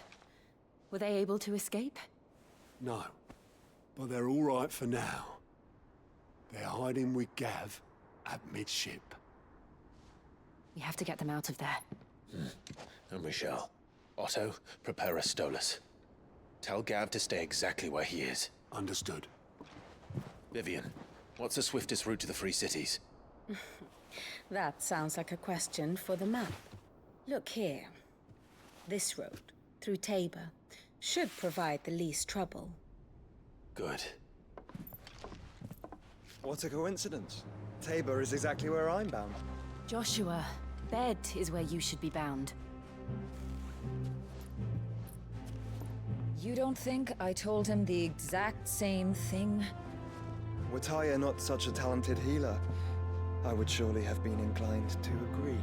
Were they able to escape? No, but they're all right for now. They're hiding with Gav at midship. We have to get them out of there. And we shall. Otto, prepare a Stolas. Tell Gav to stay exactly where he is. Understood. Vivian, what's the swiftest route to the Free Cities? That sounds like a question for the map. Look here. This road, through Tabor, should provide the least trouble. Good. What a coincidence. Tabor is exactly where I'm bound. Joshua, Bed is where you should be bound. You don't think I told him the exact same thing? Were Tyre not such a talented healer, I would surely have been inclined to agree.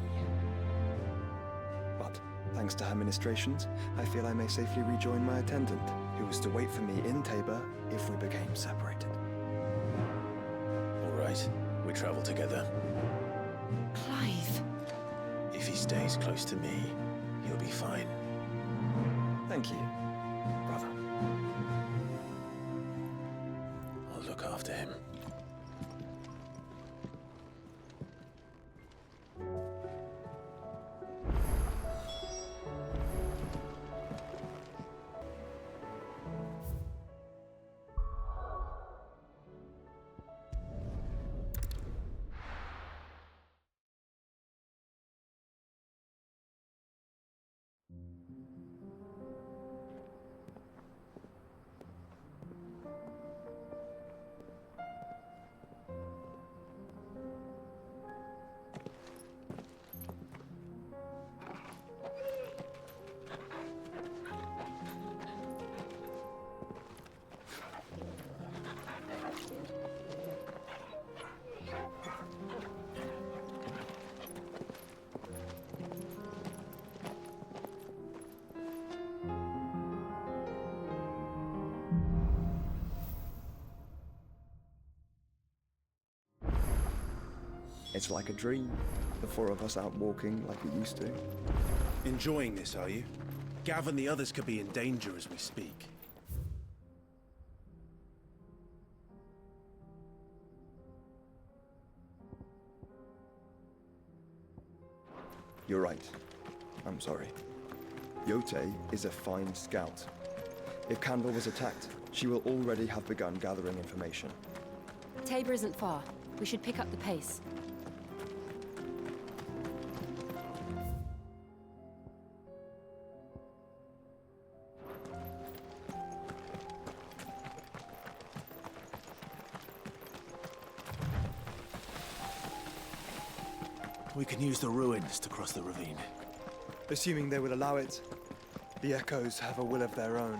But, thanks to her ministrations, I feel I may safely rejoin my attendant, who was to wait for me in Tabor if we became separated. All right, we travel together. Clive. If he stays close to me, he'll be fine. Thank you, brother. I'll look after him. It's like a dream. The four of us out walking like we used to. Enjoying this, are you? Gav and the others could be in danger as we speak. You're right. I'm sorry. Yote is a fine scout. If Canver was attacked, she will already have begun gathering information. Tabor isn't far. We should pick up the pace. We can use the ruins to cross the ravine. Assuming they will allow it. The Echoes have a will of their own.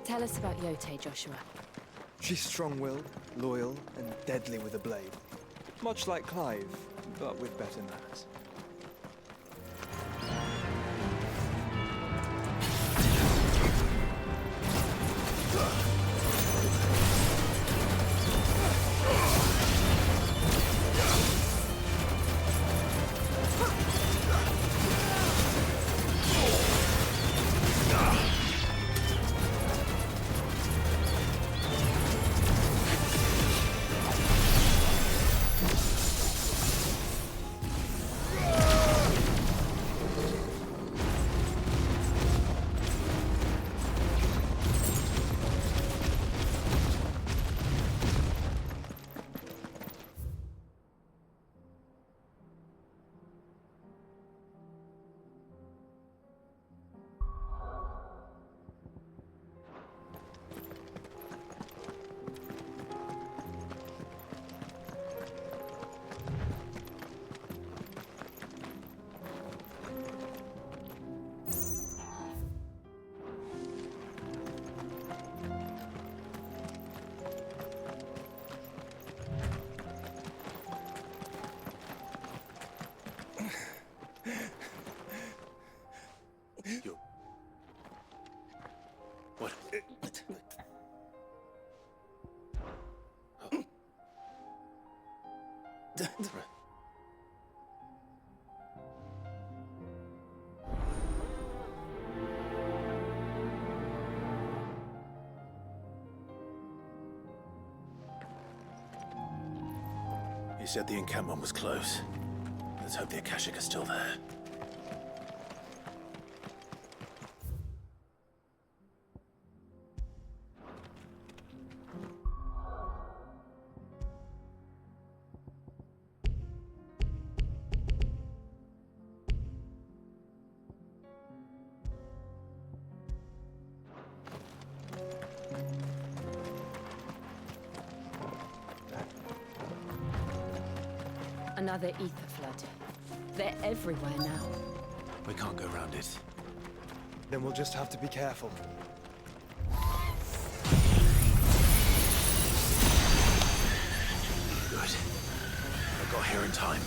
Tell us about Yote, Joshua. She's strong-willed, loyal, and deadly with a blade. Much like Clive, but with better manners. What? You said the encampment was close. Let's hope the Akashic are still there. Another ether flood. They're everywhere now. We can't go around it. Then we'll just have to be careful. Good. I got here in time.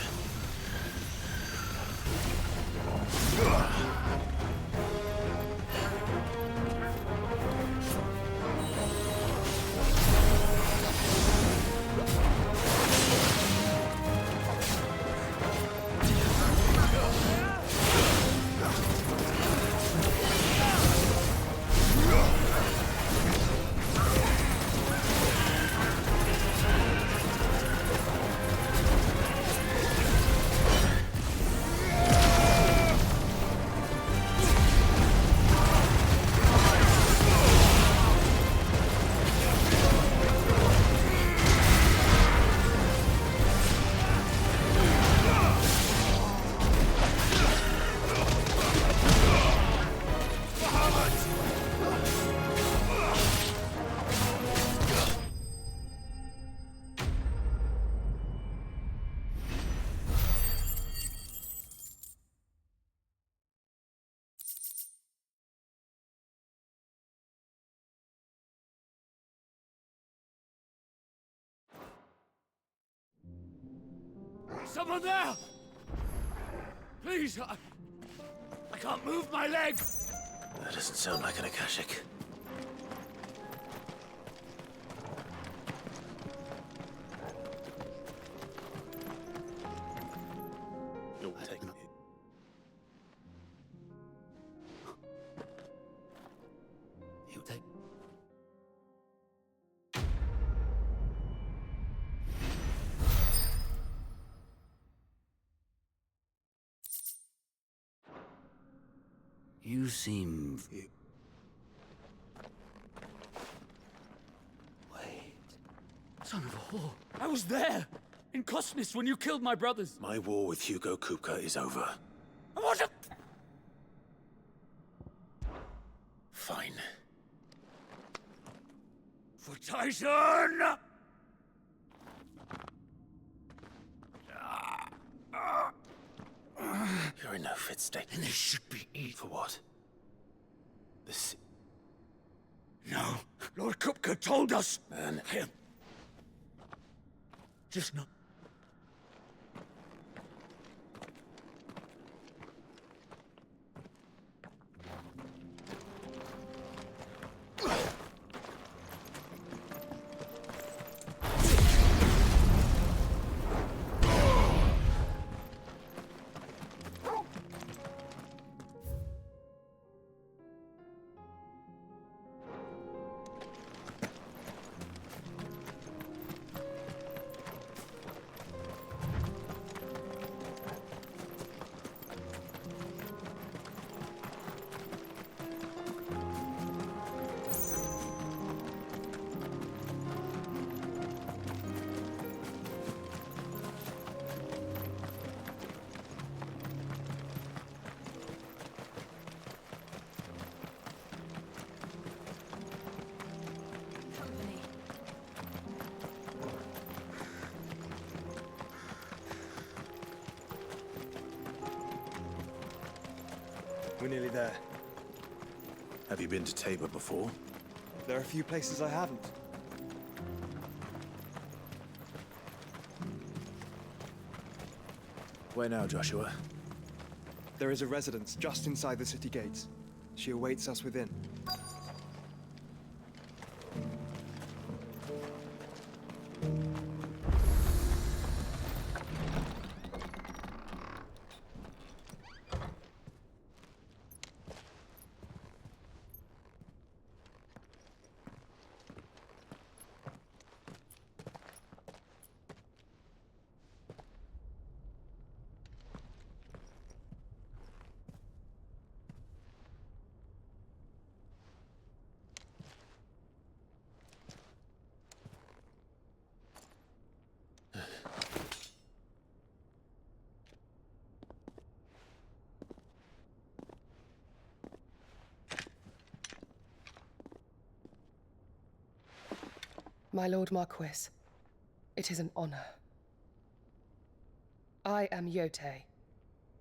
Someone there! Please, I can't move my leg! That doesn't sound like an Akashic. You'll take it. You'll take. You seem... Wait. Son of a whore. I was there! In Kosnis when you killed my brothers! My war with Hugo Kupka is over. I want to... Fine. For Tyson! You're in no fit state. And this should be easy. For what? This... No, Lord Kupka told us. Man. I am... just not... We're nearly there. Have you been to Tabor before? There are a few places I haven't. Where now, Joshua? There is a residence just inside the city gates. She awaits us within. My Lord Marquis, it is an honor. I am Yote,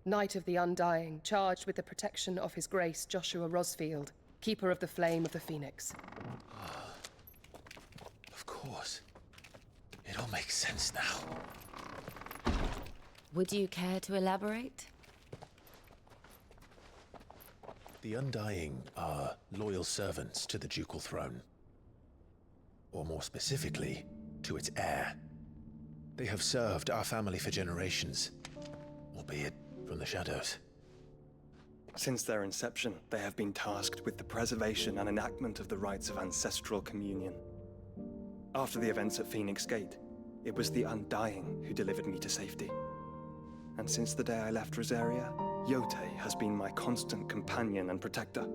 Knight of the Undying, charged with the protection of His Grace Joshua Rosfield, Keeper of the Flame of the Phoenix. Of course. It all makes sense now. Would you care to elaborate? The Undying are loyal servants to the ducal throne. Or more specifically, to its heir. They have served our family for generations, albeit from the shadows. Since their inception, they have been tasked with the preservation and enactment of the rites of ancestral communion. After the events at Phoenix Gate, it was the Undying who delivered me to safety. And since the day I left Rosaria, Yote has been my constant companion and protector.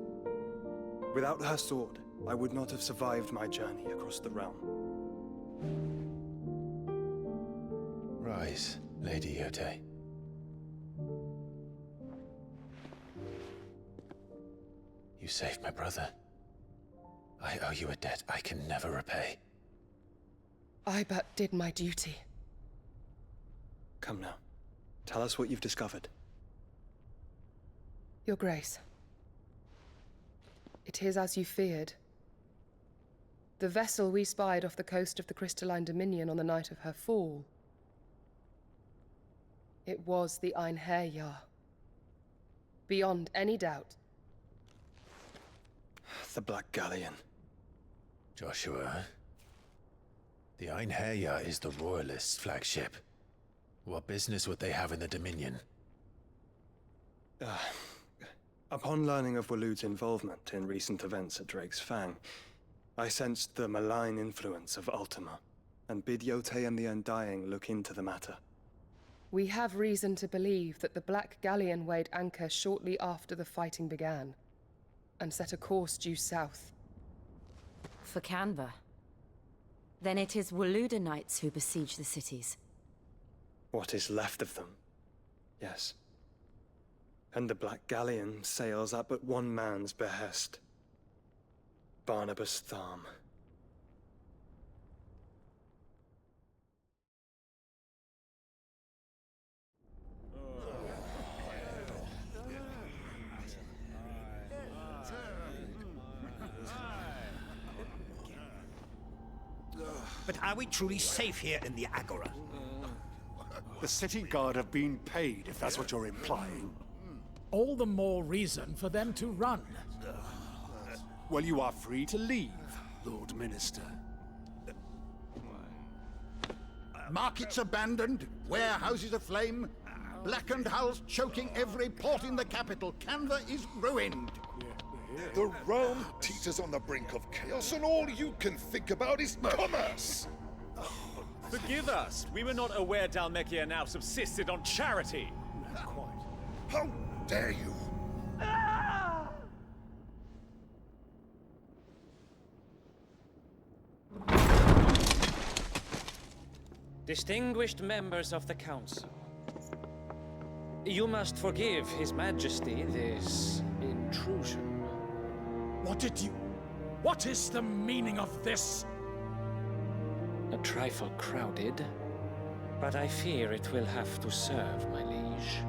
Without her sword, I would not have survived my journey across the realm. Rise, Lady Yote. You saved my brother. I owe you a debt I can never repay. I but did my duty. Come now. Tell us what you've discovered. Your Grace. It is as you feared. The vessel we spied off the coast of the Crystalline Dominion on the night of her fall. It was the Einherjar. Beyond any doubt. The Black Galleon. Joshua, the Einherjar is the Royalists' flagship. What business would they have in the Dominion? Upon learning of Waloed's involvement in recent events at Drake's Fang, I sensed the malign influence of Ultima, and bid Yote and the Undying look into the matter. We have reason to believe that the Black Galleon weighed anchor shortly after the fighting began, and set a course due south. For Canva. Then it is Waloed Knights who besiege the cities. What is left of them, yes. And the Black Galleon sails at but one man's behest. Barnabas Tharm. But are we truly safe here in the Agora? The city guard have been paid, if that's what you're implying. All the more reason for them to run. Well, you are free to leave, Lord Minister. Markets abandoned, warehouses aflame, blackened hulls choking every port in the capital. Canva is ruined. The realm teeters on the brink of chaos, and all you can think about is commerce! Forgive us. We were not aware Dhalmekia now subsisted on charity. Not quite. How dare you! Distinguished members of the Council, you must forgive His Majesty this intrusion. What is the meaning of this? A trifle crowded, but I fear it will have to serve, my liege.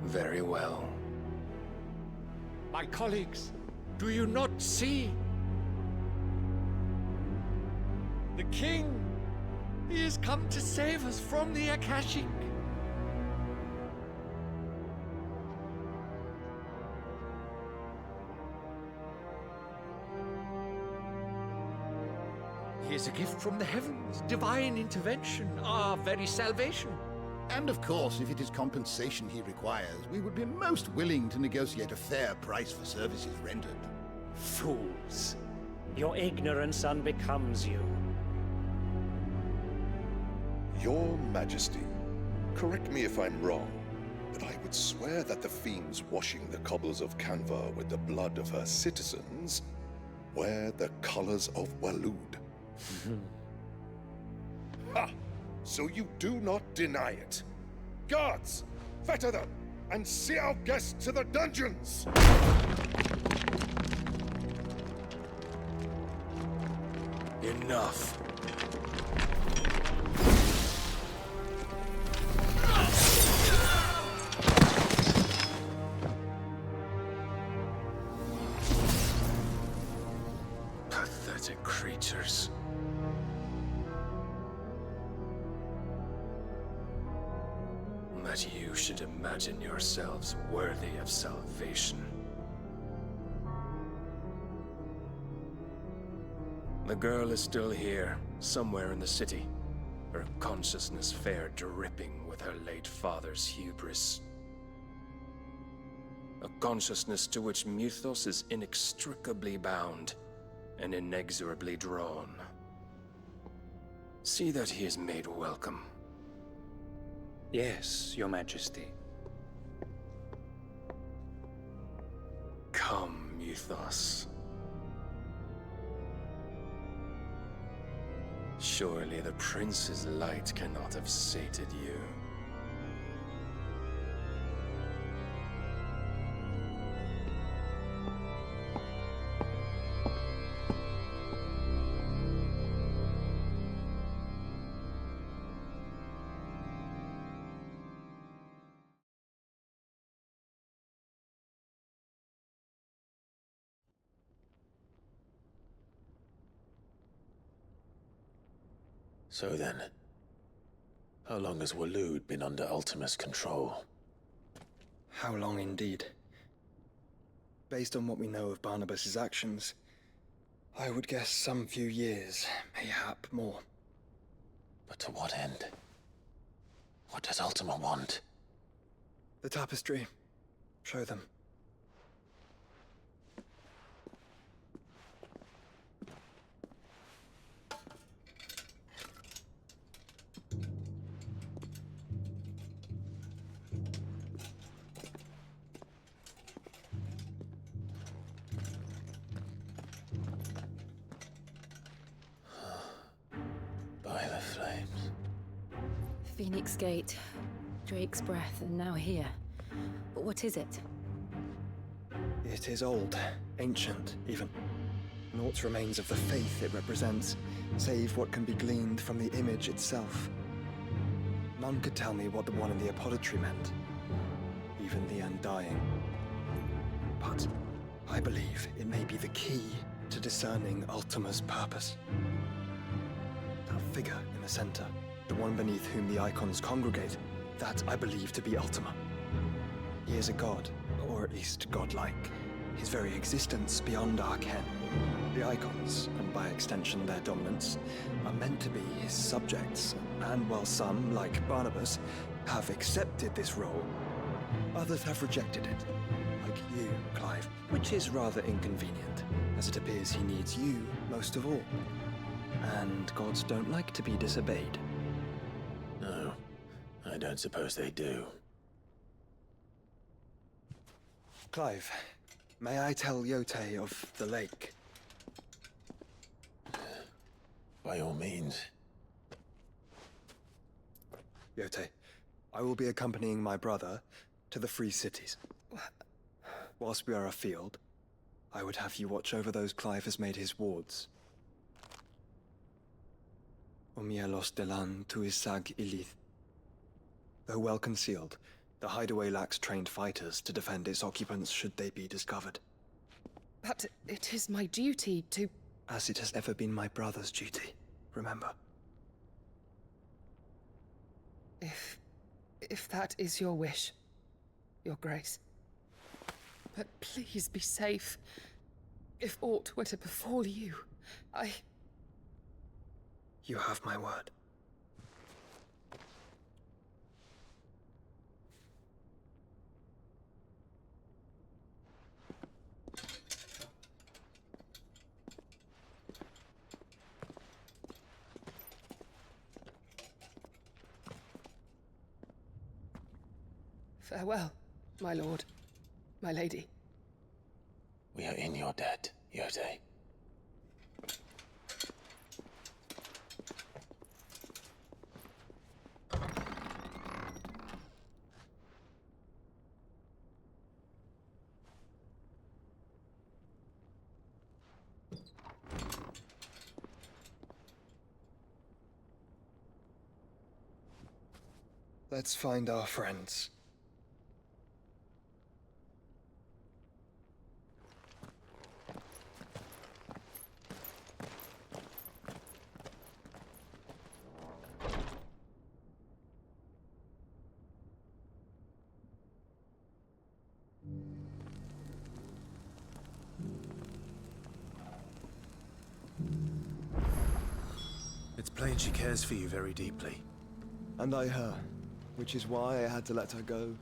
Very well. My colleagues, do you not see? The king! He has come to save us from the Akashic! He is a gift from the heavens, divine intervention, our very salvation. And of course, if it is compensation he requires, we would be most willing to negotiate a fair price for services rendered. Fools! Your ignorance unbecomes you. Your Majesty, correct me if I'm wrong, but I would swear that the fiends washing the cobbles of Canva with the blood of her citizens wear the colors of Waloed. Ha! So you do not deny it. Guards, fetter them, and see our guests to the dungeons! Enough. Pathetic creatures. That you should imagine yourselves worthy of salvation. The girl is still here, somewhere in the city, her consciousness fair dripping with her late father's hubris. A consciousness to which Mythos is inextricably bound and inexorably drawn. See that he is made welcome. Yes, Your Majesty. Come, Mythos. Surely the prince's light cannot have sated you. So then, how long has Waloed been under Ultima's control? How long indeed? Based on what we know of Barnabas's actions, I would guess some few years, mayhap more. But to what end? What does Ultima want? The tapestry. Show them. By the flames. Phoenix Gate, Drake's Breath, and now here. But what is it? It is old, ancient, even. Naught remains of the faith it represents, save what can be gleaned from the image itself. None could tell me what the one in the apothecary meant, even the Undying. But I believe it may be the key to discerning Ultima's purpose. That figure in the center, the one beneath whom the icons congregate, that I believe to be Ultima. He is a god, or at least godlike, his very existence beyond our ken. The icons, and by extension their dominants, are meant to be his subjects, and while some, like Barnabas, have accepted this role, others have rejected it, like you, Clive, which is rather inconvenient, as it appears he needs you most of all. And gods don't like to be disobeyed. No, I don't suppose they do. Clive, may I tell Yote of the lake? By all means. Yote, I will be accompanying my brother to the Free Cities. Whilst we are afield, I would have you watch over those Clive has made his wards. Omielos delan tuisag ilith. Though well concealed, the hideaway lacks trained fighters to defend its occupants should they be discovered. But it is my duty to... As it has ever been my brother's duty, remember. If that is your wish, Your Grace. But please be safe. If aught were to befall you, You have my word. Farewell, my lord, my lady. We are in your debt, Yote. Let's find our friends. It's plain she cares for you very deeply. And I her, which is why I had to let her go.